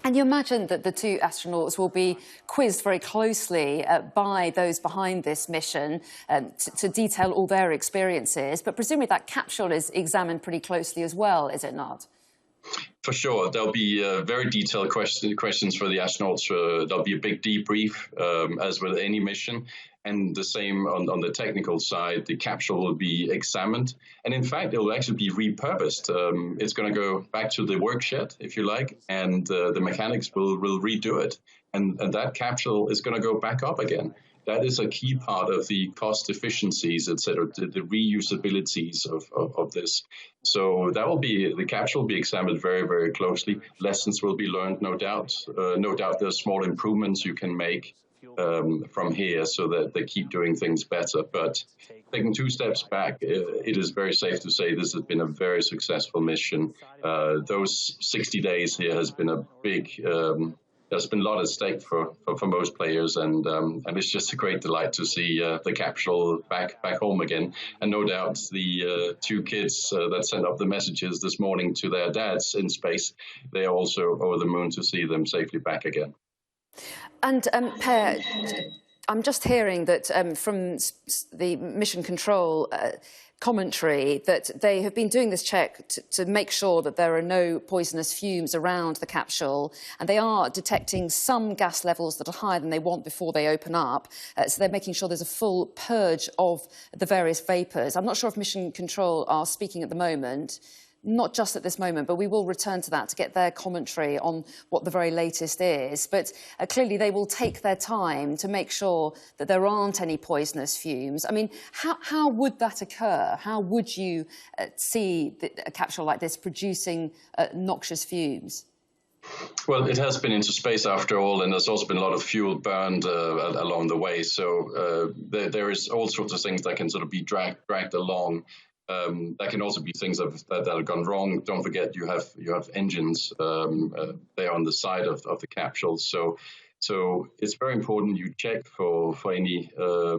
Speaker 7: And you imagine that the two astronauts will be quizzed very closely by those behind this mission to detail all their experiences. But presumably that capsule is examined pretty closely as well, is it not?
Speaker 8: For sure. There'll be very detailed questions for the astronauts. There'll be a big debrief, as with any mission. And the same on the technical side, the capsule will be examined. And in fact, it will actually be repurposed. It's going to go back to the work shed, if you like, and the mechanics will redo it. And that capsule is going to go back up again. That is a key part of the cost efficiencies, et cetera, the reusabilities of this. So the capsule will be examined very, very closely. Lessons will be learned, no doubt. No doubt there's small improvements you can make from here so that they keep doing things better. But taking two steps back, it is very safe to say this has been a very successful mission. Those 60 days here has been a big, there's been a lot at stake for most players, and it's just a great delight to see the capsule back home again. And no doubt the two kids that sent up the messages this morning to their dads in space, they are also over the moon to see them safely back again.
Speaker 7: And Per, I'm just hearing that from the mission control commentary that they have been doing this check to make sure that there are no poisonous fumes around the capsule, and they are detecting some gas levels that are higher than they want before they open up. So they're making sure there's a full purge of the various vapours. I'm not sure if mission control are speaking at the moment. Not just at this moment, but we will return to that to get their commentary on what the very latest is. But clearly they will take their time to make sure that there aren't any poisonous fumes. I mean, how would that occur? How would you see a capsule like this producing noxious fumes?
Speaker 8: Well, it has been into space after all, and there's also been a lot of fuel burned along the way. So there is all sorts of things that can sort of be dragged along. That can also be things that have gone wrong. Don't forget, you have engines there on the side of the capsule. So it's very important you check for any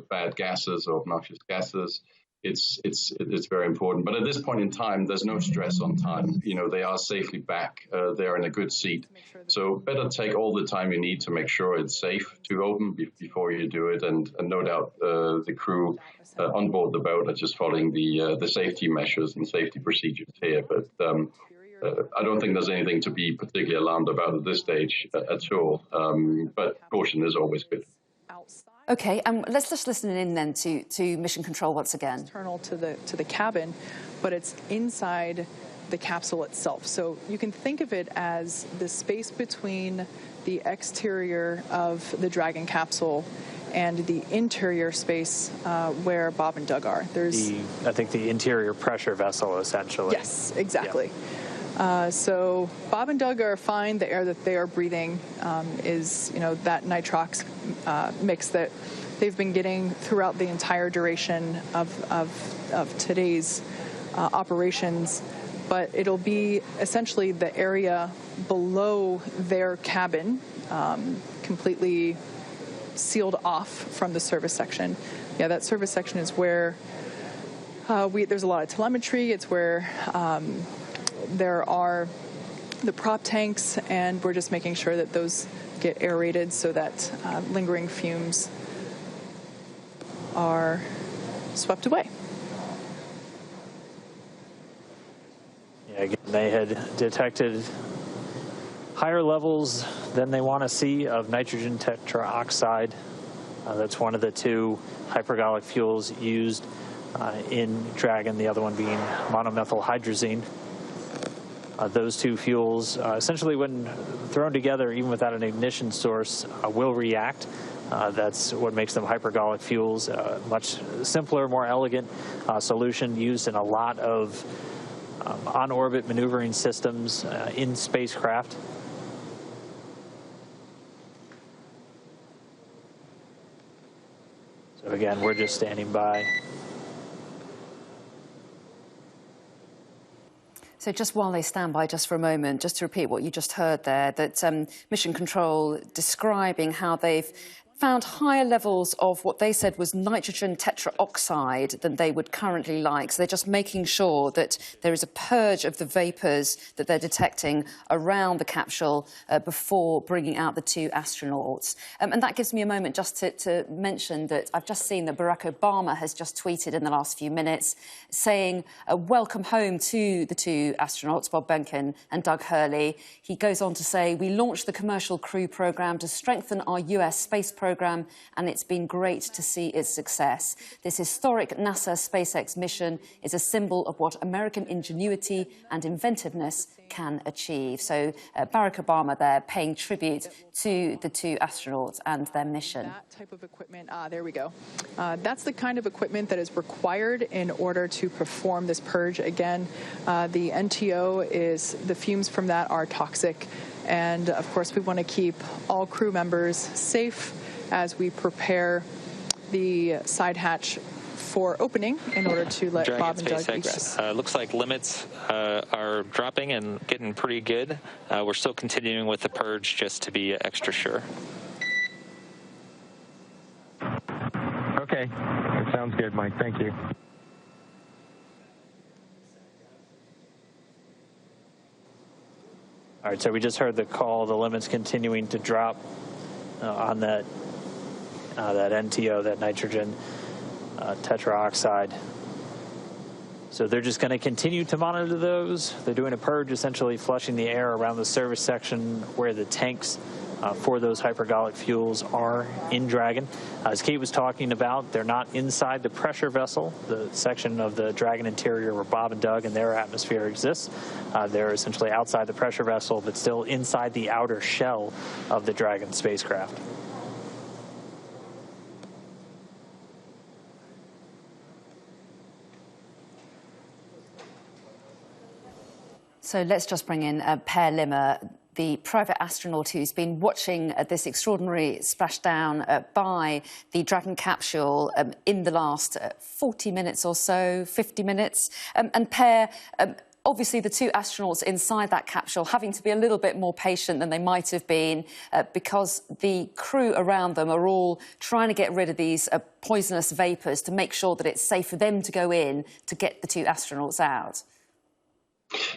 Speaker 8: bad gases or obnoxious gases. It's very important. But at this point in time, there's no stress on time. You know, they are safely back. They're in a good seat. So better take all the time you need to make sure it's safe to open before you do it. And no doubt the crew on board the boat are just following the safety measures and safety procedures here. But I don't think there's anything to be particularly alarmed about at this stage at all. But caution is always good.
Speaker 7: OK, let's just listen in then to mission control once again.
Speaker 5: Internal to the cabin, but it's inside the capsule itself. So you can think of it as the space between the exterior of the Dragon capsule and the interior space where Bob and Doug are. There's
Speaker 4: I think the interior pressure vessel, essentially.
Speaker 5: Yes, exactly. Yeah. So Bob and Doug are fine. The air that they are breathing is, that nitrox mix that they've been getting throughout the entire duration of today's operations. But it'll be essentially the area below their cabin, completely sealed off from the service section. Yeah, that service section is where there's a lot of telemetry. It's where there are the prop tanks, and we're just making sure that those get aerated so that lingering fumes are swept away.
Speaker 4: Yeah, again, they had detected higher levels than they want to see of nitrogen tetroxide. That's one of the two hypergolic fuels used in Dragon, the other one being monomethylhydrazine. Those two fuels, essentially when thrown together, even without an ignition source, will react. That's what makes them hypergolic fuels. Much simpler, more elegant solution used in a lot of on-orbit maneuvering systems in spacecraft. So again, we're just standing by.
Speaker 7: So just while they stand by just for a moment, just to repeat what you just heard there, that Mission Control describing how they've found higher levels of what they said was nitrogen tetroxide than they would currently like. So they're just making sure that there is a purge of the vapours that they're detecting around the capsule before bringing out the two astronauts. And that gives me a moment just to mention that I've just seen that Barack Obama has just tweeted in the last few minutes saying a welcome home to the two astronauts, Bob Behnken and Doug Hurley. He goes on to say, "We launched the commercial crew program to strengthen our US space program, and it's been great to see its success. This historic NASA SpaceX mission is a symbol of what American ingenuity and inventiveness can achieve." So Barack Obama there paying tribute to the two astronauts and their mission.
Speaker 5: That type of equipment, there we go. That's the kind of equipment that is required in order to perform this purge. Again, the NTO is, the fumes from that are toxic. And of course, we want to keep all crew members safe as we prepare the side hatch for opening in order to let
Speaker 1: Dragon
Speaker 5: Bob and Doug
Speaker 1: SpaceX,
Speaker 5: egress.
Speaker 1: looks like limits are dropping and getting pretty good. We're still continuing with the purge just to be extra sure.
Speaker 6: Okay, that sounds good, Mike. Thank you.
Speaker 4: All right, so we just heard the call, the limits continuing to drop on that NTO, that nitrogen tetroxide. So they're just going to continue to monitor those. They're doing a purge, essentially flushing the air around the service section where the tanks for those hypergolic fuels are in Dragon. As Kate was talking about, they're not inside the pressure vessel, the section of the Dragon interior where Bob and Doug and their atmosphere exists. They're essentially outside the pressure vessel, but still inside the outer shell of the Dragon spacecraft.
Speaker 7: So let's just bring in Per Limmer, the private astronaut who's been watching this extraordinary splashdown by the Dragon capsule in the last 40 minutes or so, 50 minutes. And Per, obviously the two astronauts inside that capsule having to be a little bit more patient than they might have been because the crew around them are all trying to get rid of these poisonous vapours to make sure that it's safe for them to go in to get the two astronauts out.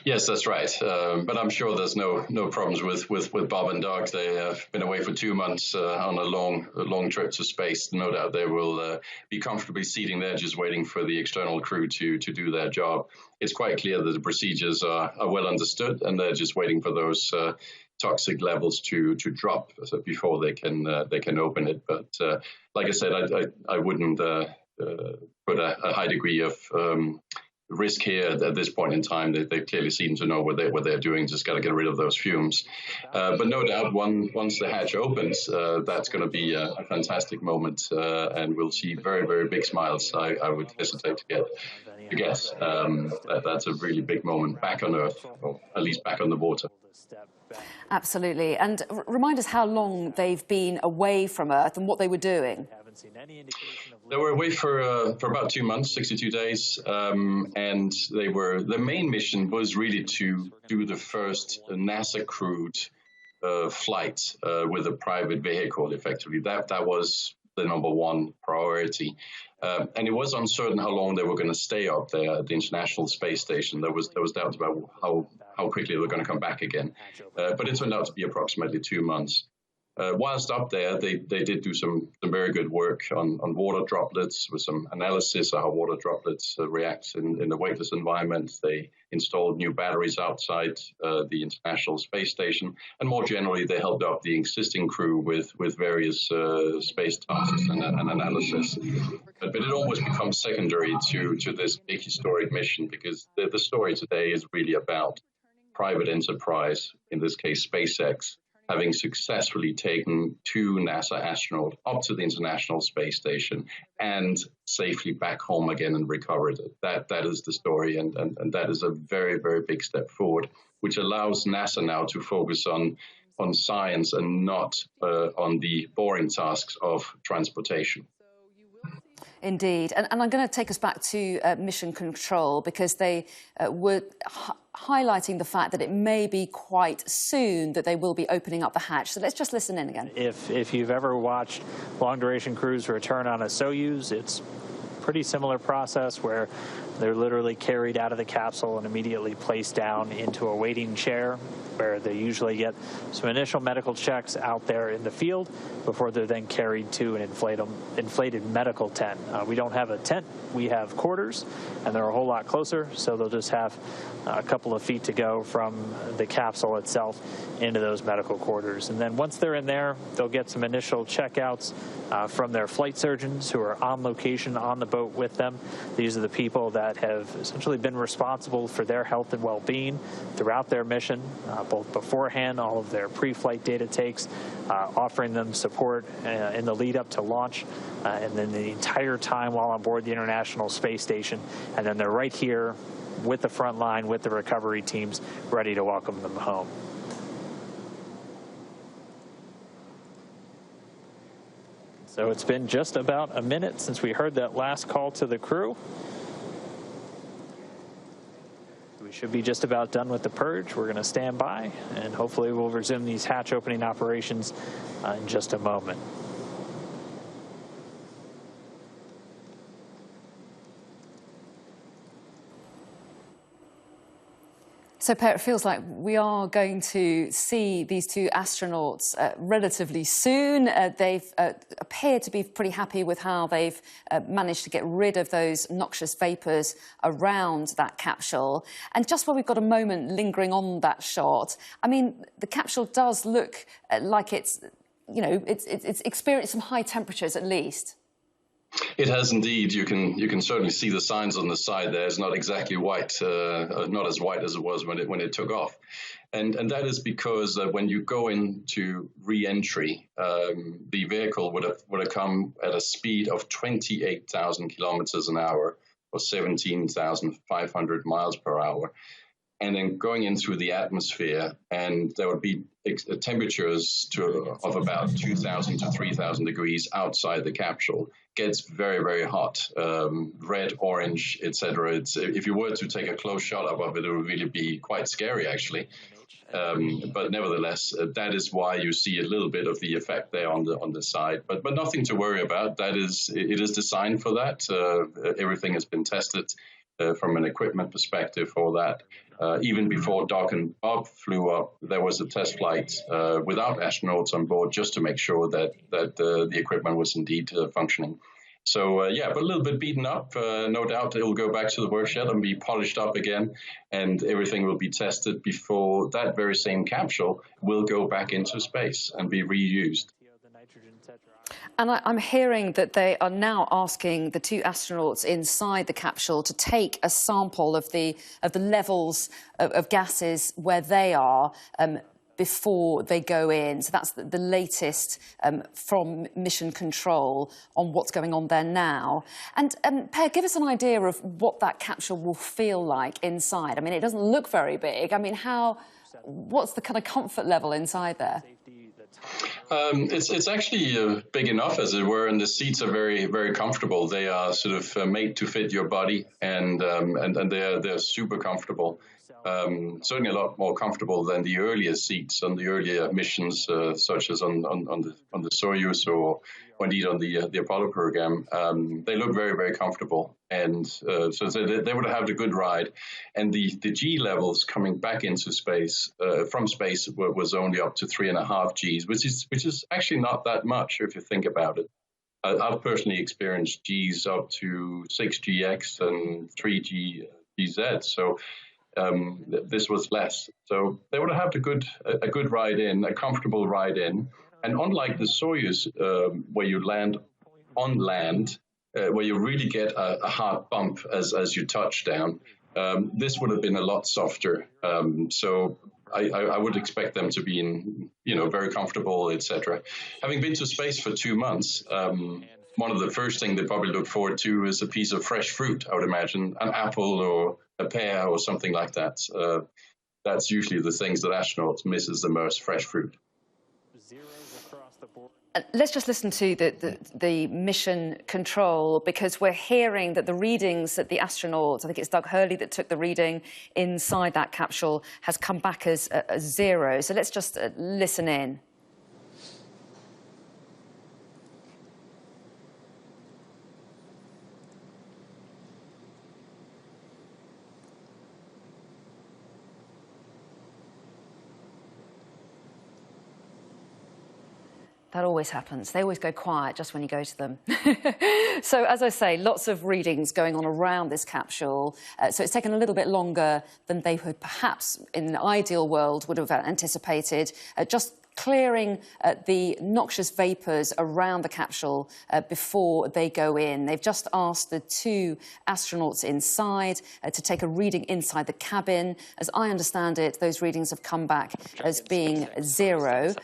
Speaker 8: Yes, that's right. But I'm sure there's no problems with Bob and Doug. They have been away for 2 months on a long trip to space. No doubt they will be comfortably seating there, just waiting for the external crew to do their job. It's quite clear that the procedures are well understood, and they're just waiting for those toxic levels to drop before they can open it. But like I said, I wouldn't put a high degree of risk here at this point in time. They clearly seem to know what they're doing. Just got to get rid of those fumes. But no doubt, once the hatch opens, that's going to be a fantastic moment, and we'll see very, very big smiles. I would hesitate to guess. That's a really big moment back on Earth, or at least back on the water.
Speaker 7: Absolutely. And remind us how long they've been away from Earth and what they were doing.
Speaker 8: They were away for about 2 months, 62 days, and their main mission was really to do the first NASA crewed flight with a private vehicle. Effectively, that was the #1 priority, and it was uncertain how long they were going to stay up there at the International Space Station. There was doubts about how quickly they were going to come back again, but it turned out to be approximately 2 months. Whilst up there, they did do some very good work on water droplets, with some analysis of how water droplets react in the weightless environment. They installed new batteries outside the International Space Station, and more generally, they helped out the existing crew with various space tasks and analysis. But it almost becomes secondary to this big historic mission, because the story today is really about private enterprise, in this case SpaceX, having successfully taken 2 NASA astronauts up to the International Space Station and safely back home again and recovered it. That is the story, and that is a very, very big step forward, which allows NASA now to focus on science and not on the boring tasks of transportation.
Speaker 7: Indeed. And I'm going to take us back to Mission Control, because they were highlighting the fact that it may be quite soon that they will be opening up the hatch. So let's just listen in again.
Speaker 4: If you've ever watched long-duration crews return on a Soyuz, it's pretty similar process where they're literally carried out of the capsule and immediately placed down into a waiting chair, where they usually get some initial medical checks out there in the field before they're then carried to an inflated medical tent. We don't have a tent, we have quarters, and they're a whole lot closer, so they'll just have a couple of feet to go from the capsule itself into those medical quarters. And then once they're in there, they'll get some initial checkouts from their flight surgeons who are on location on the boat with them. These are the people that have essentially been responsible for their health and well-being throughout their mission, both beforehand, all of their pre-flight data takes, offering them support in the lead up to launch, and then the entire time while on board the International Space Station. And then they're right here with the front line, with the recovery teams, ready to welcome them home. So it's been just about a minute since we heard that last call to the crew. We should be just about done with the purge. We're going to stand by, and hopefully we'll resume these hatch opening operations in just a moment.
Speaker 7: So, Per, it feels like we are going to see these 2 astronauts relatively soon. They've appeared to be pretty happy with how they've managed to get rid of those noxious vapours around that capsule. And just while we've got a moment lingering on that shot, I mean, the capsule does look like it's, you know, it's experienced some high temperatures at least.
Speaker 8: It has indeed. You can certainly see the signs on the side there. It's not exactly white, not as white as it was when it took off, and that is because when you go into re-entry, the vehicle would have come at a speed of 28,000 kilometers an hour, or 17,500 miles per hour. And then going in through the atmosphere, and there would be temperatures of about 2,000 to 3,000 degrees outside the capsule. Gets very, very hot, red, orange, etc. If you were to take a close shot of it, it would really be quite scary, actually. But nevertheless, that is why you see a little bit of the effect there on the side. But nothing to worry about. It is designed for that. Everything has been tested from an equipment perspective for that. Even before Doc and Bob flew up, there was a test flight without astronauts on board, just to make sure that the equipment was indeed functioning. So, yeah, but a little bit beaten up. No doubt it will go back to the workshop and be polished up again, and everything will be tested before that very same capsule will go back into space and be reused.
Speaker 7: And I'm hearing that they are now asking the 2 astronauts inside the capsule to take a sample of the levels of gases where they are before they go in. So that's the latest from Mission Control on what's going on there now. And Per, give us an idea of what that capsule will feel like inside. I mean, it doesn't look very big. I mean, what's the kind of comfort level inside there?
Speaker 8: It's actually big enough, as it were, and the seats are very, very comfortable. They are sort of made to fit your body, and they're super comfortable. Certainly a lot more comfortable than the earlier seats on the earlier missions, such as on the Soyuz or indeed on the Apollo program. They look very, very comfortable, and so they would have had a good ride. And the G levels coming back into space from space was only up to 3.5 Gs, which is actually not that much if you think about it. I've personally experienced Gs up to 6 GX and 3 GZ, so this was less. So they would have had a good ride in, a comfortable ride in. And unlike the Soyuz, where you land on land, where you really get a hard bump as you touch down, this would have been a lot softer. So I would expect them to be in, very comfortable, etc. Having been to space for 2 months, one of the first things they probably look forward to is a piece of fresh fruit, I would imagine, an apple or a pear or something like that. That's usually the things that astronauts misses the most, fresh fruit.
Speaker 7: Let's just listen to the mission control, because we're hearing that the readings that the astronauts, I think it's Doug Hurley that took the reading inside that capsule, has come back as 0. So let's just listen in. That always happens. They always go quiet just when you go to them. So, as I say, lots of readings going on around this capsule. So it's taken a little bit longer than they would perhaps, in an ideal world, would have anticipated. Just clearing the noxious vapours around the capsule before they go in. They've just asked the 2 astronauts inside to take a reading inside the cabin. As I understand it, those readings have come back as being 0,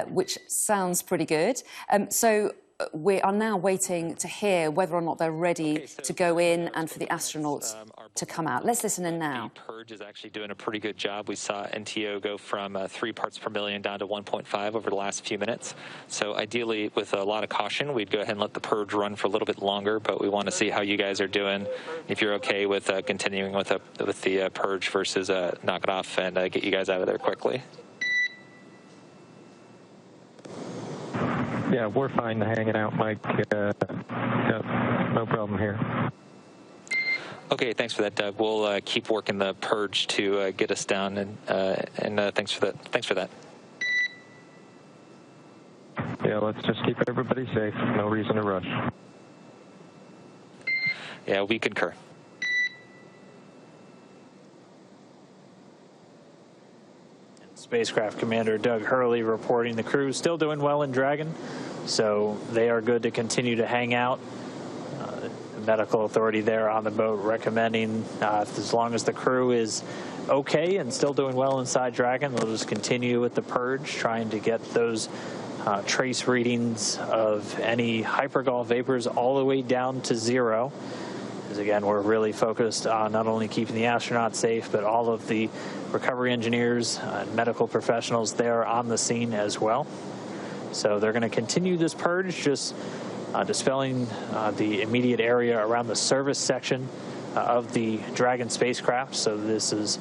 Speaker 7: which sounds pretty good. So we are now waiting to hear whether or not they're ready to go in and for the astronauts to come out. Let's listen in now.
Speaker 1: The purge is actually doing a pretty good job. We saw NTO go from 3 parts per million down to 1.5 over the last few minutes. So ideally, with a lot of caution, we'd go ahead and let the purge run for a little bit longer, but we want to see how you guys are doing. If you're okay with continuing with the purge versus knock it off and get you guys out of there quickly.
Speaker 6: Yeah, we're fine hanging out, Mike. No problem here.
Speaker 1: Okay, thanks for that, Doug. We'll keep working the purge to get us down, and thanks for that. Thanks for that.
Speaker 6: Yeah, let's just keep everybody safe. No reason to rush.
Speaker 1: Yeah, we concur.
Speaker 4: Spacecraft Commander Doug Hurley reporting the crew still doing well in Dragon, so they are good to continue to hang out. The medical authority there on the boat recommending as long as the crew is okay and still doing well inside Dragon, they'll just continue with the purge, trying to get those trace readings of any hypergol vapors all the way down to 0. Because again, we're really focused on not only keeping the astronauts safe, but all of the recovery engineers and medical professionals there on the scene as well. So they're going to continue this purge, just dispelling the immediate area around the service section of the Dragon spacecraft. So this is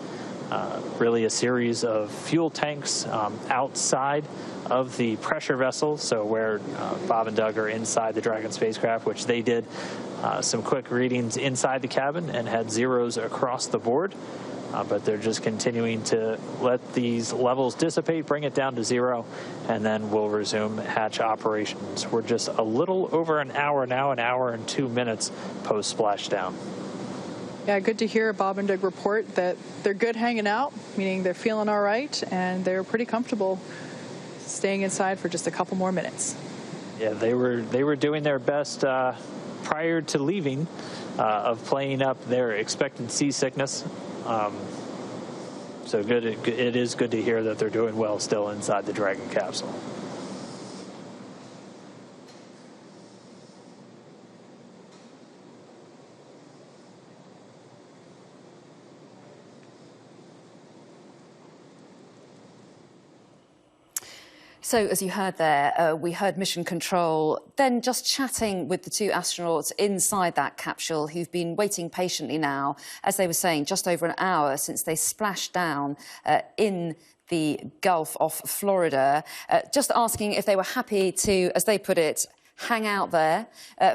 Speaker 4: really a series of fuel tanks outside of the pressure vessel, so where Bob and Doug are inside the Dragon spacecraft, which they did some quick readings inside the cabin and had 0s across the board. But they're just continuing to let these levels dissipate, bring it down to 0, and then we'll resume hatch operations. We're just a little over an hour now, an hour and 2 minutes post splashdown.
Speaker 5: Yeah, good to hear Bob and Doug report that they're good hanging out, meaning they're feeling all right and they're pretty comfortable staying inside for just a couple more minutes.
Speaker 4: Yeah, they were doing their best prior to leaving of playing up their expected seasickness. So good. It is good to hear that they're doing well still inside the Dragon capsule.
Speaker 7: So, as you heard there, we heard Mission Control then just chatting with the 2 astronauts inside that capsule who've been waiting patiently now, as they were saying, just over an hour since they splashed down in the Gulf off Florida, just asking if they were happy to, as they put it, hang out there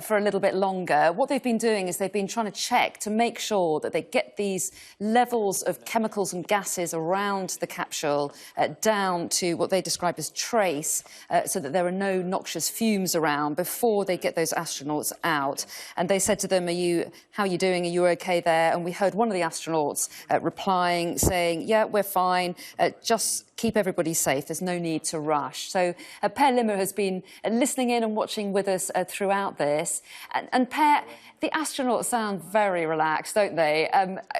Speaker 7: for a little bit longer. What they've been doing is they've been trying to check to make sure that they get these levels of chemicals and gases around the capsule down to what they describe as trace, so that there are no noxious fumes around before they get those astronauts out. And they said to them, how are you doing? Are you okay there? And we heard one of the astronauts replying, saying, yeah, we're fine. Just keep everybody safe. There's no need to rush. So Per Limmer has been listening in and watching with us throughout this. And Per, the astronauts sound very relaxed, don't they?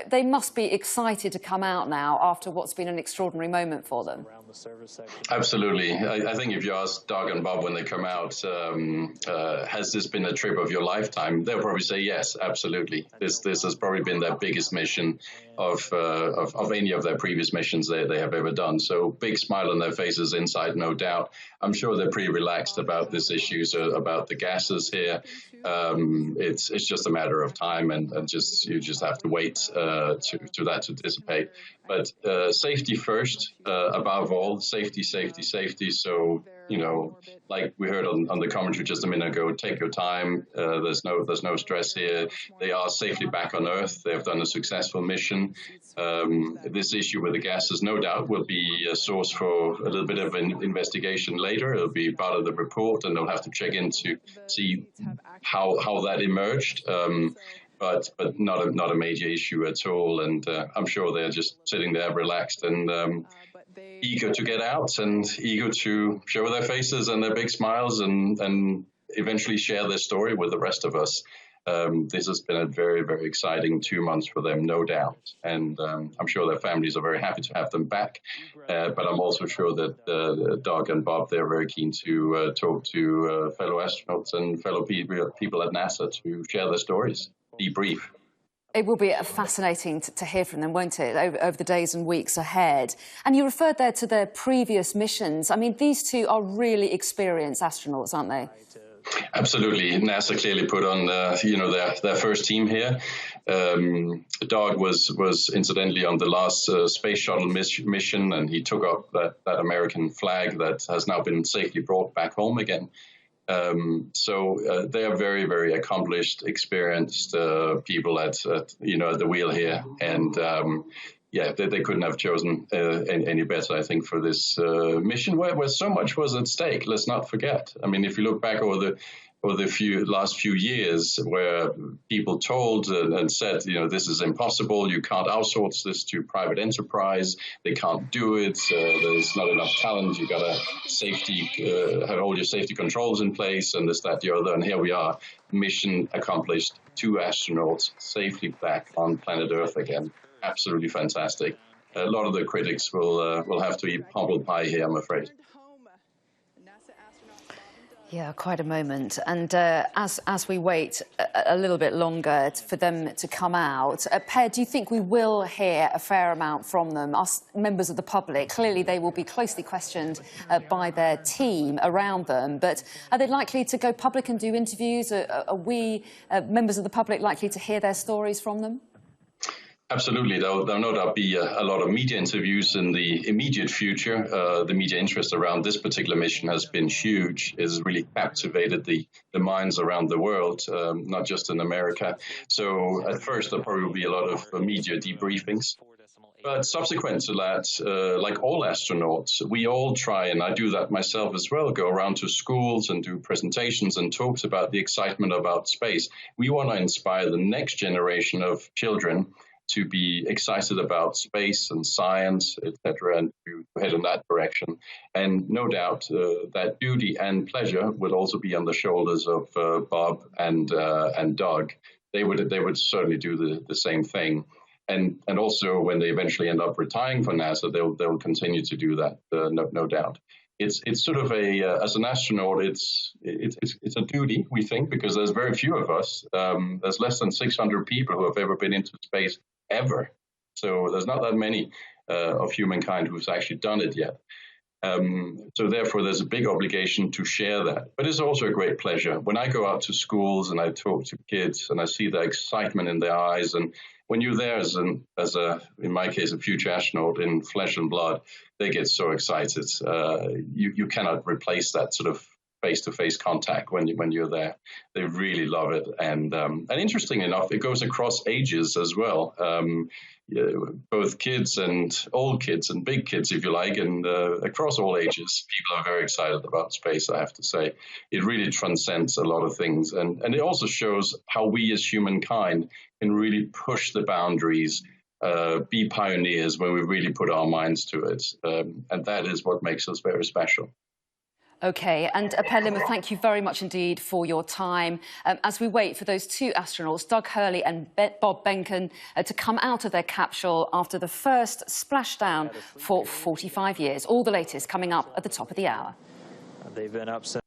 Speaker 7: They must be excited to come out now after what's been an extraordinary moment for them.
Speaker 8: Absolutely. I think if you ask Doug and Bob when they come out, has this been a trip of your lifetime? They'll probably say yes, absolutely. This has probably been their biggest mission of any of their previous missions they have ever done. So big smile on their faces inside, no doubt. I'm sure they're pretty relaxed about this issue, about the gases here. It's just a matter of time, and you just have to wait to that to dissipate. But safety first, above all, safety. So, like we heard on the commentary just a minute ago, take your time. There's no stress here. They are safely back on Earth. They have done a successful mission. This issue with the gases, no doubt, will be a source for a little bit of an investigation later. It'll be part of the report, and they'll have to check in to see how that emerged. But not a major issue at all. And I'm sure they're just sitting there relaxed and eager to get out and eager to show their faces and their big smiles and eventually share their story with the rest of us. This has been a very, very exciting 2 months for them, no doubt. And I'm sure their families are very happy to have them back. But I'm also sure that Doug and Bob, they're very keen to talk to fellow astronauts and fellow people at NASA to share their stories. Debrief.
Speaker 7: It will be fascinating to hear from them, won't it, over the days and weeks ahead. And you referred there to their previous missions. I mean, these two are really experienced astronauts, aren't they?
Speaker 8: Absolutely. NASA clearly put on, their first team here. Doug was incidentally on the last space shuttle mission, and he took up that American flag that has now been safely brought back home again. So they are very, very accomplished, experienced people at the wheel here, and they couldn't have chosen any better, I think, for this mission where so much was at stake. Let's not forget. I mean, if you look back over the last few years, where people told and said, this is impossible, you can't outsource this to private enterprise, they can't do it, there's not enough talent, you got to have all your safety controls in place, and this, that, the other, and here we are, mission accomplished, 2 astronauts safely back on planet Earth again. Absolutely fantastic. A lot of the critics will have to eat humble pie here, I'm afraid.
Speaker 7: Yeah, quite a moment. And as we wait a little bit longer for them to come out, Per, do you think we will hear a fair amount from them, us members of the public? Clearly, they will be closely questioned by their team around them. But are they likely to go public and do interviews? Are we, members of the public, likely to hear their stories from them?
Speaker 8: Absolutely. There'll no doubt be a lot of media interviews in the immediate future. The media interest around this particular mission has been huge. It's really captivated the minds around the world, not just in America. So at first, there'll probably be a lot of media debriefings. But subsequent to that, like all astronauts, we all try, and I do that myself as well, go around to schools and do presentations and talks about the excitement about space. We want to inspire the next generation of children to be excited about space and science, etc., and to head in that direction. And no doubt that duty and pleasure would also be on the shoulders of Bob and Doug. They would certainly do the same thing. And also when they eventually end up retiring from NASA, they'll continue to do that, no doubt. It's sort of as an astronaut, it's a duty, we think, because there's very few of us. There's less than 600 people who have ever been into space ever. So there's not that many of humankind who's actually done it yet. So therefore, there's a big obligation to share that. But it's also a great pleasure. When I go out to schools and I talk to kids and I see the excitement in their eyes, and when you're there as in my case, a future astronaut in flesh and blood, they get so excited. You cannot replace that sort of face-to-face contact when you're there. They really love it, and interesting enough, it goes across ages as well. Both kids and old kids and big kids, if you like, and across all ages, people are very excited about space. I have to say, it really transcends a lot of things, and it also shows how we as humankind can really push the boundaries. Be pioneers when we really put our minds to it, and that is what makes us very special.
Speaker 7: OK, and Per Limmer, thank you very much indeed for your time. As we wait for those two astronauts, Doug Hurley and Bob Behnken, to come out of their capsule after the first splashdown for 45 years. All the latest coming up at the top of the hour.
Speaker 4: They've been up since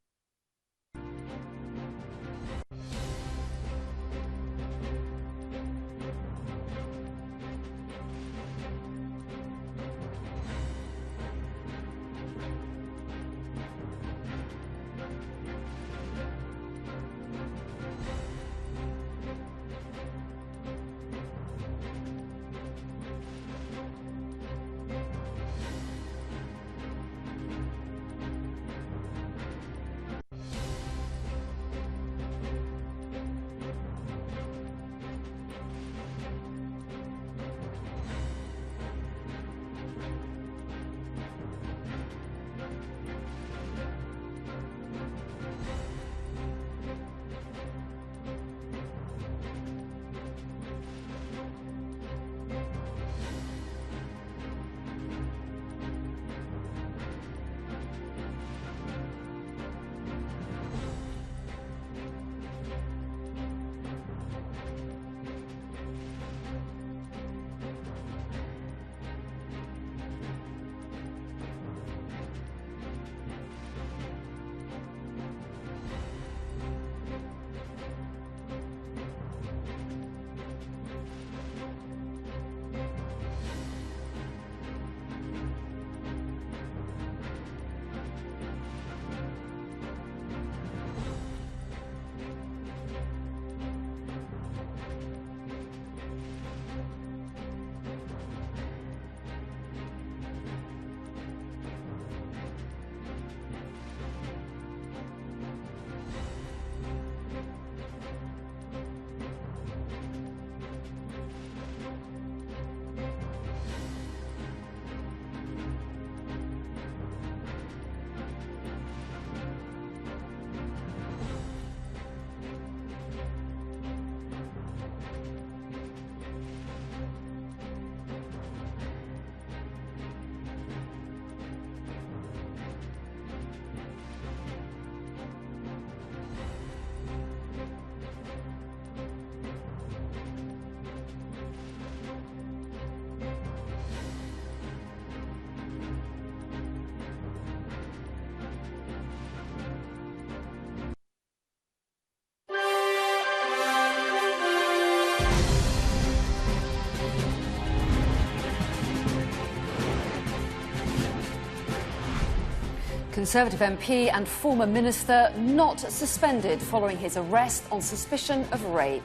Speaker 7: Conservative MP and former minister not suspended following his arrest on suspicion of rape.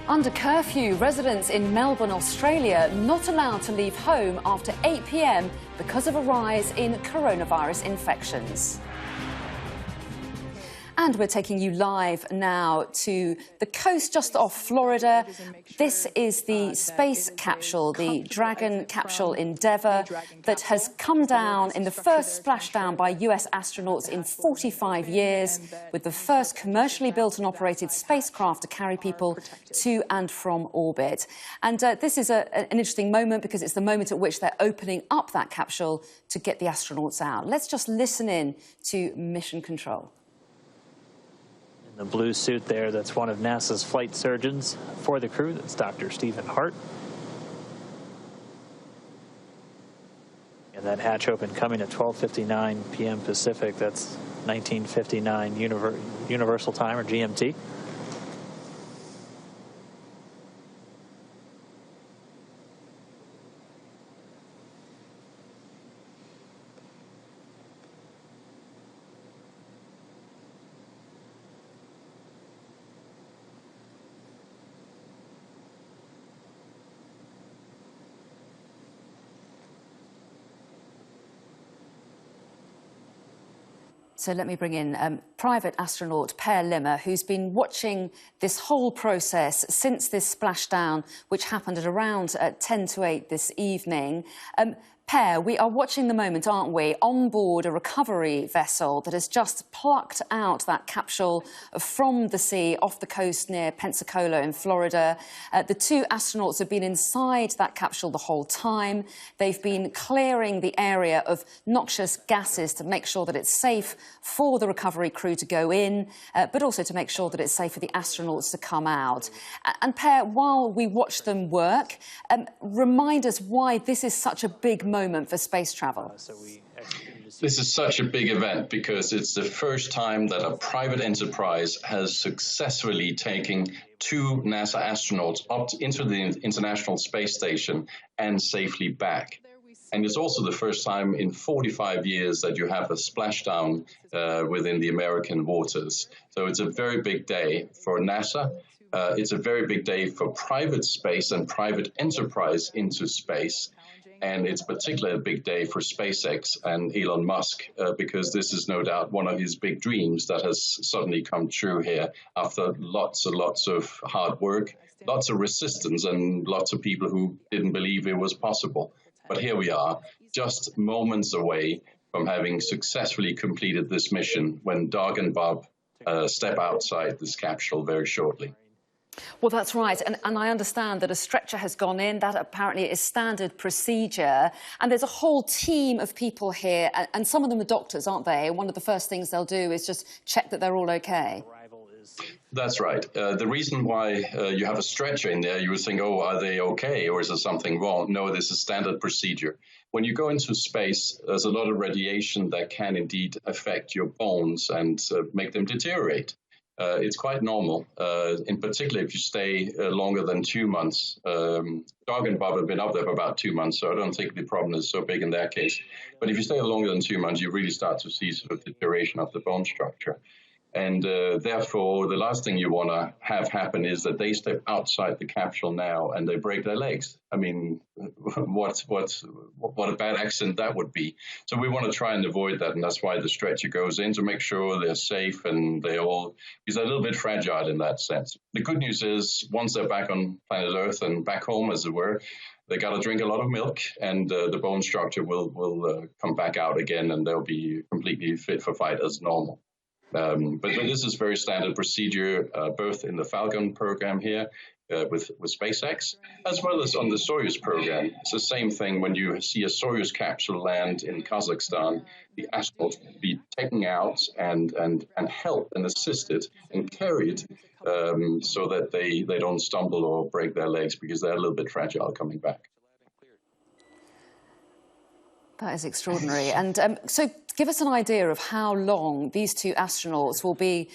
Speaker 7: Under curfew, residents in Melbourne, Australia, not allowed to leave home after 8 p.m. because of a rise in coronavirus infections. And we're taking you live now to the coast just off Florida. This is the space capsule, the Dragon capsule Endeavour, that has come down in the first splashdown by US astronauts in 45 years, with the first commercially built and operated spacecraft to carry people to and from orbit. And this is an interesting moment because it's the moment at which they're opening up that capsule to get the astronauts out. Let's just listen in to Mission Control.
Speaker 4: the blue suit there, that's one of NASA's flight surgeons for the crew. That's Dr. Stephen Hart. And that hatch open coming at 12:59 p.m. Pacific. That's 1959 Universal Time, or GMT.
Speaker 7: So let me bring in private astronaut Per Limmer, who's been watching this whole process since this splashdown, which happened at around 10 to 8 this evening. Per, we are watching the moment, aren't we, on board a recovery vessel that has just plucked out that capsule from the sea off the coast near Pensacola in Florida. The two astronauts have been inside that capsule the whole time. They've been clearing the area of noxious gases to make sure that it's safe for the recovery crew to go in, but also to make sure that it's safe for the astronauts to come out. And Per, while we watch them work, remind us why this is such a big moment for space travel.
Speaker 8: This is such a big event because it's the first time that a private enterprise has successfully taken two NASA astronauts up into the International Space Station and safely back. And it's also the first time in 45 years that you have a splashdown within the American waters. So it's a very big day for NASA. It's a very big day for private space and private enterprise into space. And it's particularly a big day for SpaceX and Elon Musk, because this is no doubt one of his big dreams that has suddenly come true here after lots and lots of hard work, lots of resistance, and lots of people who didn't believe it was possible. But here we are, just moments away from having successfully completed this mission when Doug and Bob step outside this capsule very shortly.
Speaker 7: Well, that's right. And I understand that a stretcher has gone in. That apparently is standard procedure. And there's a whole team of people here. And some of them are doctors, aren't they? One of the first things they'll do is just check that they're all OK.
Speaker 8: That's right. The reason why you have a stretcher in there, you would think, oh, are they OK? Or is there something wrong? No, this is standard procedure. When you go into space, there's a lot of radiation that can indeed affect your bones and make them deteriorate. It's quite normal, in particular if you stay longer than 2 months. Doug and Bob have been up there for about 2 months, so I don't think the problem is so big in their case. But if you stay longer than 2 months, you really start to see sort of deterioration of the bone structure. And therefore, the last thing you want to have happen is that they step outside the capsule now and they break their legs. I mean, what a bad accident that would be. So we want to try and avoid that, and that's why the stretcher goes in to make sure they're safe and because they're a little bit fragile in that sense. The good news is once they're back on planet Earth and back home, as it were, they got to drink a lot of milk, and the bone structure will come back out again, and they'll be completely fit for fight as normal. But this is very standard procedure, both in the Falcon program here with SpaceX, as well as on the Soyuz program. It's the same thing when you see a Soyuz capsule land in Kazakhstan. The astronauts will be taken out and helped and assisted and carried so that they don't stumble or break their legs because they're a little bit fragile coming back.
Speaker 7: That is extraordinary. And so give us an idea of how long these two astronauts will be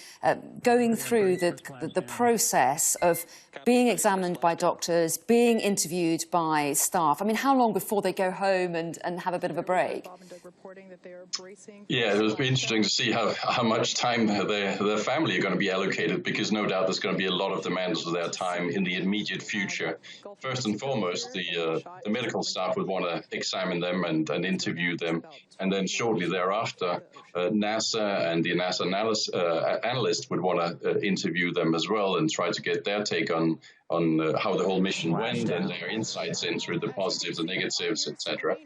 Speaker 7: going through the process of being examined by doctors, being interviewed by staff. I mean, how long before they go home and have a bit of a break?
Speaker 8: Yeah, it will be interesting to see how much time their family are going to be allocated, because no doubt there's going to be a lot of demands of their time in the immediate future. First and foremost, the medical staff would want to examine them and interview them, and then shortly thereafter, NASA and the NASA analyst would want to interview them as well and try to get their take on how the whole mission went and their insights into the positives and negatives, etc.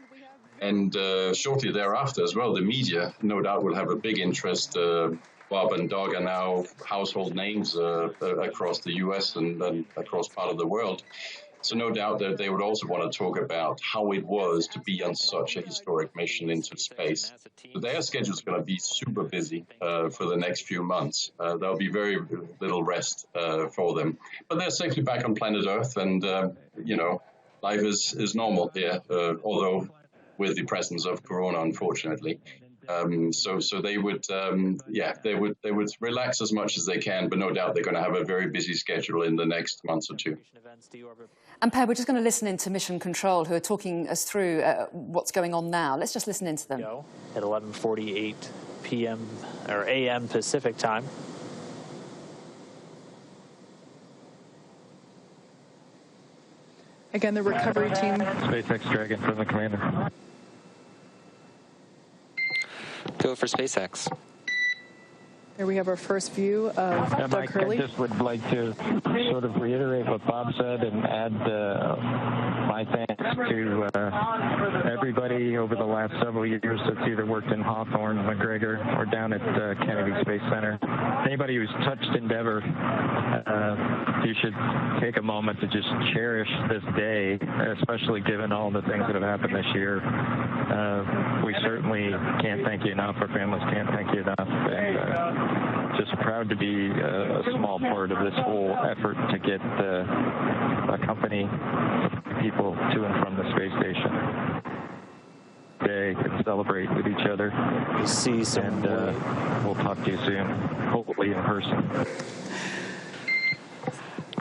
Speaker 8: And shortly thereafter as well, the media no doubt will have a big interest. Bob and Doug are now household names across the US and across part of the world. So no doubt that they would also want to talk about how it was to be on such a historic mission into space. So their schedule is going to be super busy for the next few months. There'll be very little rest for them. But they're safely back on planet Earth, and, life is normal here, although with the presence of Corona, unfortunately. So they would, they would relax as much as they can, but no doubt they're going to have a very busy schedule in the next month or two.
Speaker 7: And Per, we're just going to listen into Mission Control, who are talking us through what's going on now. Let's just listen into them.
Speaker 4: At 11:48 p.m. or a.m. Pacific time.
Speaker 5: Again, the recovery team.
Speaker 9: SpaceX Dragon from the commander.
Speaker 1: Go for SpaceX.
Speaker 5: Here we have our first view of Doug
Speaker 9: Mike,
Speaker 5: Hurley.
Speaker 9: I just would like to sort of reiterate what Bob said and add my thanks to everybody over the last several years that's either worked in Hawthorne, McGregor, or down at Kennedy Space Center. Anybody who's touched Endeavour, you should take a moment to just cherish this day, especially given all the things that have happened this year. We certainly can't thank you enough. Our families can't thank you enough. And, just proud to be a small part of this whole effort to get a company people to and from the space station. They can celebrate with each other.
Speaker 4: We see some,
Speaker 9: and we'll talk to you soon, hopefully in person.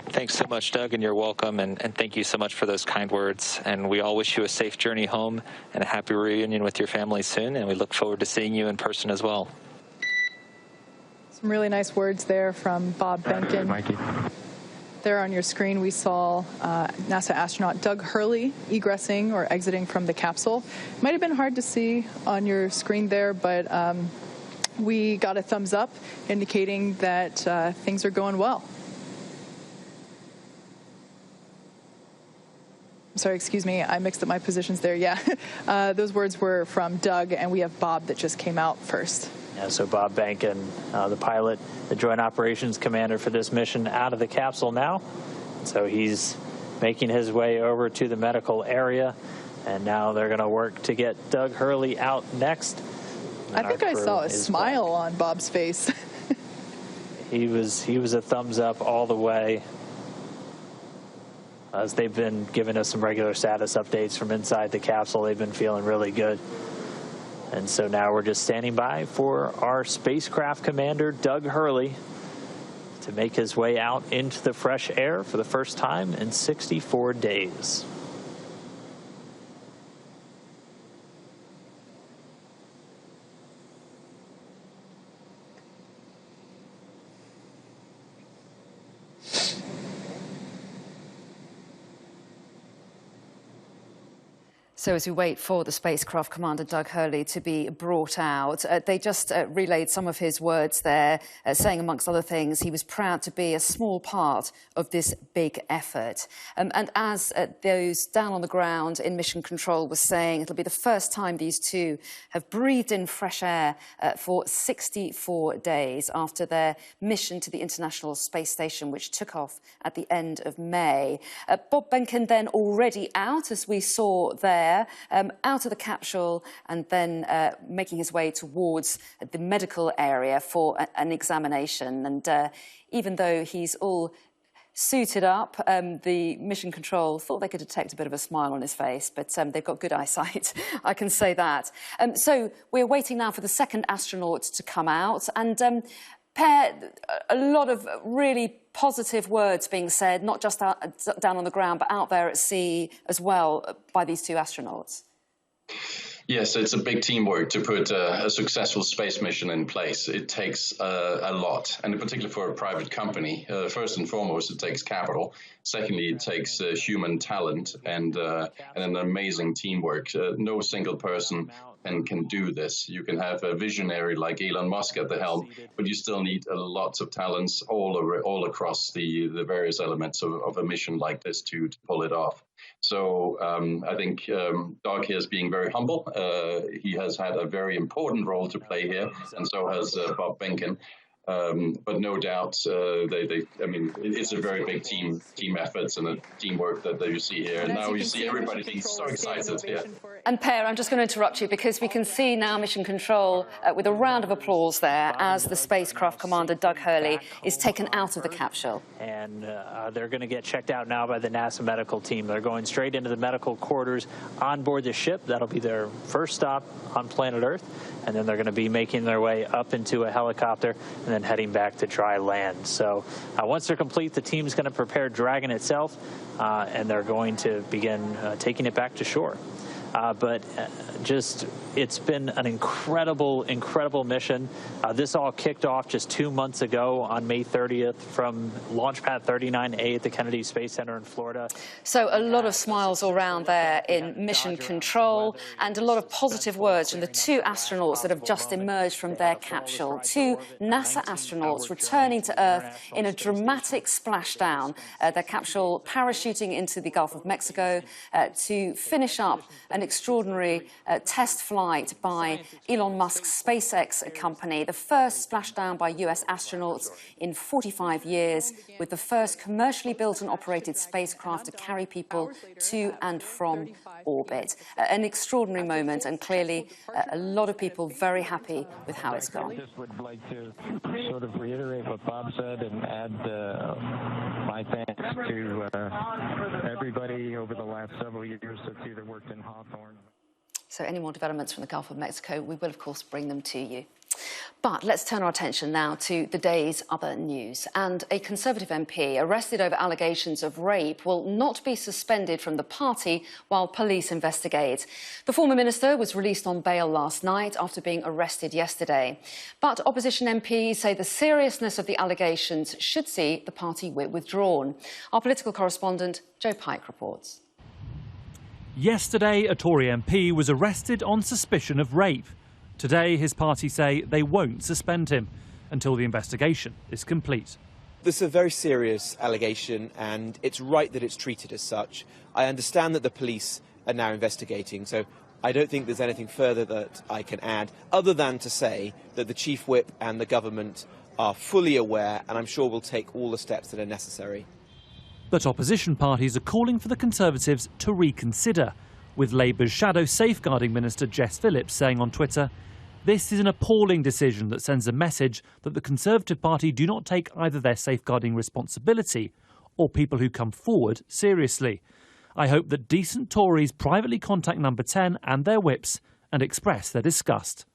Speaker 1: Thanks so much, Doug, and you're welcome, and thank you so much for those kind words. And we all wish you a safe journey home and a happy reunion with your family soon, and we look forward to seeing you in person as well.
Speaker 5: Some really nice words there from Bob Behnken.
Speaker 9: Mikey.
Speaker 5: There on your screen, we saw NASA astronaut Doug Hurley egressing or exiting from the capsule. Might have been hard to see on your screen there, but we got a thumbs up indicating that things are going well. Sorry, excuse me, I mixed up my positions there. Yeah, those words were from Doug, and we have Bob that just came out first.
Speaker 4: Yeah, so Bob Behnken, the pilot, the Joint Operations Commander for this mission, out of the capsule now. So he's making his way over to the medical area, and now they're going to work to get Doug Hurley out next.
Speaker 5: I think I saw a smile on Bob's face.
Speaker 4: He was a thumbs up all the way. As they've been giving us some regular status updates from inside the capsule, they've been feeling really good. And so now we're just standing by for our spacecraft commander, Doug Hurley, to make his way out into the fresh air for the first time in 64 days.
Speaker 7: So as we wait for the spacecraft commander, Doug Hurley, to be brought out, they just relayed some of his words there, saying, amongst other things, he was proud to be a small part of this big effort. And as those down on the ground in mission control were saying, it'll be the first time these two have breathed in fresh air for 64 days after their mission to the International Space Station, which took off at the end of May. Bob Behnken then already out, as we saw there, out of the capsule, and then making his way towards the medical area for an examination. And even though he's all suited up, the mission control thought they could detect a bit of a smile on his face, but they've got good eyesight, I can say that. So we're waiting now for the second astronaut to come out, and Per, a lot of really positive words being said, not just down on the ground, but out there at sea as well by these two astronauts.
Speaker 8: Yes, it's a big teamwork to put a successful space mission in place. It takes a lot, and in particular for a private company. First and foremost, it takes capital. Secondly, it takes human talent and an amazing teamwork. No single person can do this. You can have a visionary like Elon Musk at the helm, but you still need lots of talents all across the various elements of a mission like this to pull it off. So I think Doug here is being very humble. He has had a very important role to play here, and so has Bob Behnken. But no doubt, I mean, it's a very big team efforts and a teamwork that you see here. And now you see everybody being so excited here.
Speaker 7: And Per, I'm just going to interrupt you because we can see now Mission Control with a round of applause there as the spacecraft commander, Doug Hurley, is taken out of the capsule.
Speaker 4: And they're going to get checked out now by the NASA medical team. They're going straight into the medical quarters on board the ship. That'll be their first stop on planet Earth. And then they're going to be making their way up into a helicopter and then heading back to dry land. So once they're complete, the team's going to prepare Dragon itself, and they're going to begin taking it back to shore. but it's been an incredible mission. This all kicked off just 2 months ago on May 30th from Launch Pad 39A at the Kennedy Space Center in Florida.
Speaker 7: So a lot of smiles all round there in mission control, and a lot of positive words from the 2 astronauts that have just emerged from their capsule. 2 NASA astronauts returning to Earth in a dramatic splashdown. Their capsule parachuting into the Gulf of Mexico to finish up an extraordinary test flight by Elon Musk's SpaceX company, the first splashdown by US astronauts in 45 years, with the first commercially built and operated spacecraft to carry people to and from orbit. An extraordinary moment, and clearly a lot of people very happy with how it's gone.
Speaker 9: I just would like to sort of reiterate what Bob said and add my thanks to everybody over the last several years that's either worked in Hawthorne.
Speaker 7: So any more developments from the Gulf of Mexico, we will, of course, bring them to you. But let's turn our attention now to the day's other news. And a Conservative MP arrested over allegations of rape will not be suspended from the party while police investigate. The former minister was released on bail last night after being arrested yesterday. But opposition MPs say the seriousness of the allegations should see the party whip withdrawn. Our political correspondent, Joe Pike, reports.
Speaker 10: Yesterday, a Tory MP was arrested on suspicion of rape. Today, his party say they won't suspend him until the investigation is complete.
Speaker 11: This is a very serious allegation, and it's right that it's treated as such. I understand that the police are now investigating, so I don't think there's anything further that I can add, other than to say that the Chief Whip and the government are fully aware, and I'm sure will take all the steps that are necessary.
Speaker 10: But opposition parties are calling for the Conservatives to reconsider, with Labour's Shadow Safeguarding Minister Jess Phillips saying on Twitter, "This is an appalling decision that sends a message that the Conservative Party do not take either their safeguarding responsibility or people who come forward seriously. I hope that decent Tories privately contact Number 10 and their whips and express their disgust."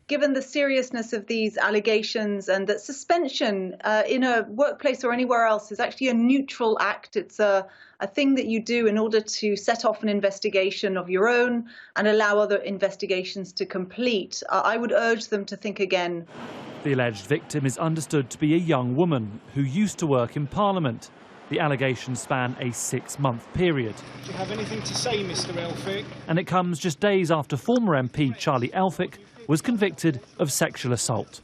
Speaker 12: Given the seriousness of these allegations and that suspension in a workplace or anywhere else is actually a neutral act, it's a thing that you do in order to set off an investigation of your own and allow other investigations to complete, I would urge them to think again.
Speaker 10: The alleged victim is understood to be a young woman who used to work in Parliament. The allegations span a 6-month period.
Speaker 13: Do you have anything to say, Mr. Elphick?
Speaker 10: And it comes just days after former MP Charlie Elphick was convicted of sexual assault.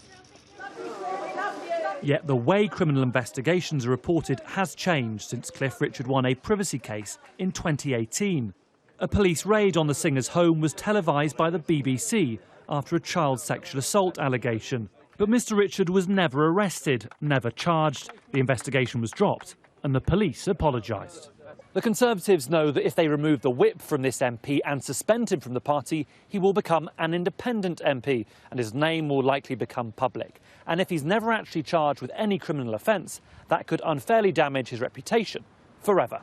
Speaker 10: Yet the way criminal investigations are reported has changed since Cliff Richard won a privacy case in 2018. A police raid on the singer's home was televised by the BBC after a child sexual assault allegation. But Mr. Richard was never arrested, never charged. The investigation was dropped and the police apologised. The Conservatives know that if they remove the whip from this MP and suspend him from the party, he will become an independent MP and his name will likely become public. And if he's never actually charged with any criminal offence, that could unfairly damage his reputation forever.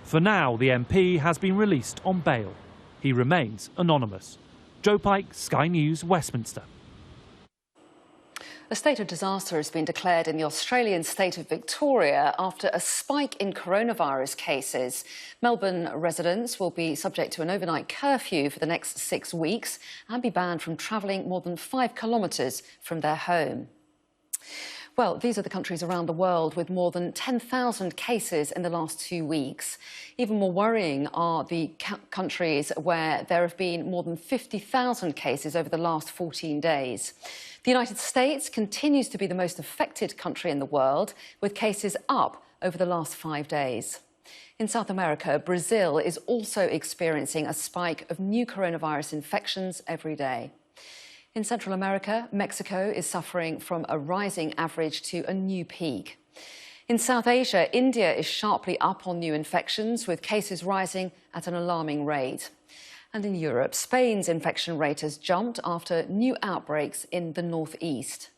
Speaker 10: For now, the MP has been released on bail. He remains anonymous. Joe Pike, Sky News, Westminster.
Speaker 7: A state of disaster has been declared in the Australian state of Victoria after a spike in coronavirus cases. Melbourne residents will be subject to an overnight curfew for the next 6 weeks and be banned from travelling more than 5 kilometres from their home. Well, these are the countries around the world with more than 10,000 cases in the last 2 weeks. Even more worrying are the countries where there have been more than 50,000 cases over the last 14 days. The United States continues to be the most affected country in the world, with cases up over the last 5 days. In South America, Brazil is also experiencing a spike of new coronavirus infections every day. In Central America, Mexico is suffering from a rising average to a new peak. In South Asia, India is sharply up on new infections, with cases rising at an alarming rate. And in Europe, Spain's infection rate has jumped after new outbreaks in the northeast.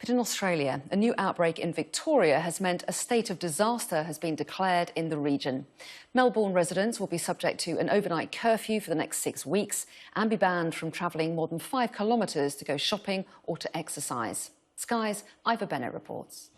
Speaker 7: But in Australia, a new outbreak in Victoria has meant a state of disaster has been declared in the region. Melbourne residents will be subject to an overnight curfew for the next 6 weeks and be banned from travelling more than 5 kilometres to go shopping or to exercise. Sky's Ivor Bennett reports.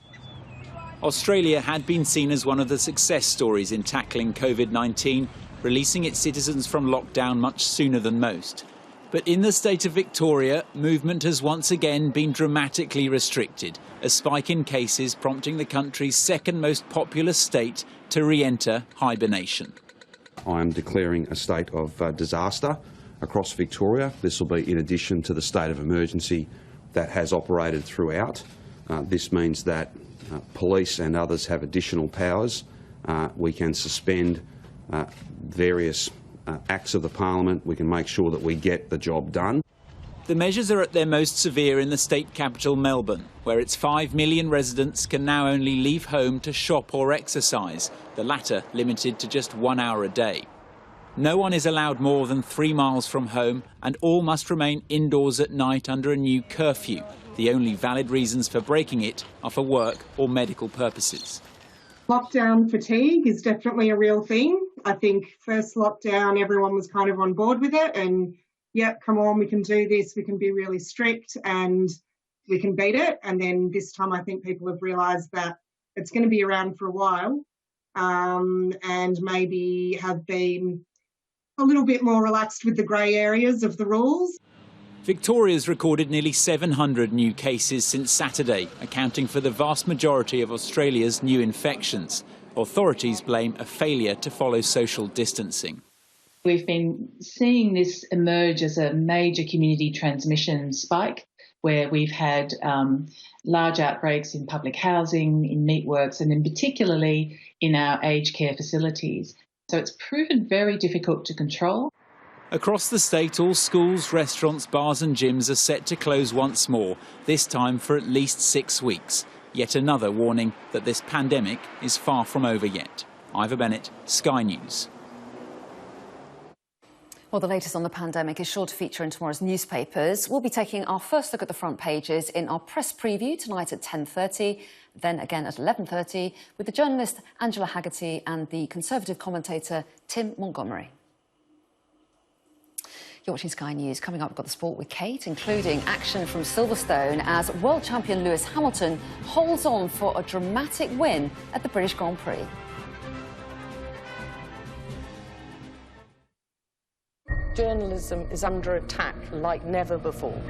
Speaker 14: Australia had been seen as one of the success stories in tackling COVID-19, releasing its citizens from lockdown much sooner than most. But in the state of Victoria, movement has once again been dramatically restricted, a spike in cases prompting the country's second most populous state to re-enter hibernation.
Speaker 15: I am declaring a state of disaster across Victoria. This will be in addition to the state of emergency that has operated throughout. This means that police and others have additional powers. We can suspend various acts of the Parliament. We can make sure that we get the job done.
Speaker 14: The measures are at their most severe in the state capital, Melbourne, where its 5 million residents can now only leave home to shop or exercise, the latter limited to just 1 hour a day. No one is allowed more than 3 miles from home, and all must remain indoors at night under a new curfew. The only valid reasons for breaking it are for work or medical purposes.
Speaker 16: Lockdown fatigue is definitely a real thing. I think first lockdown, everyone was kind of on board with it and, yep, come on, we can do this, we can be really strict and we can beat it. And then this time I think people have realised that it's going to be around for a while and maybe have been a little bit more relaxed with the grey areas of the rules.
Speaker 14: Victoria's recorded nearly 700 new cases since Saturday, accounting for the vast majority of Australia's new infections. Authorities blame a failure to follow social distancing.
Speaker 17: We've been seeing this emerge as a major community transmission spike, where we've had large outbreaks in public housing, in meatworks, and in particularly in our aged care facilities. So it's proven very difficult to control.
Speaker 14: Across the state, all schools, restaurants, bars and gyms are set to close once more, this time for at least 6 weeks. Yet another warning that this pandemic is far from over yet. Ivor Bennett, Sky News.
Speaker 7: Well, the latest on the pandemic is sure to feature in tomorrow's newspapers. We'll be taking our first look at the front pages in our press preview tonight at 10:30, then again at 11:30 with the journalist Angela Haggerty and the Conservative commentator Tim Montgomery. You're watching Sky News. Coming up, we've got the sport with Kate, including action from Silverstone as world champion Lewis Hamilton holds on for a dramatic win at the British Grand Prix.
Speaker 18: Journalism is under attack like never before.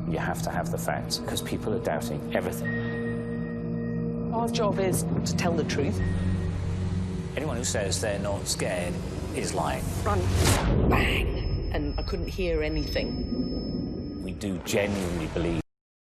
Speaker 19: You have to have the facts because people are doubting everything.
Speaker 18: Our job is to tell the truth.
Speaker 19: Anyone who says they're not scared is lying.
Speaker 18: Run, bang, and I couldn't hear anything.
Speaker 19: We do genuinely believe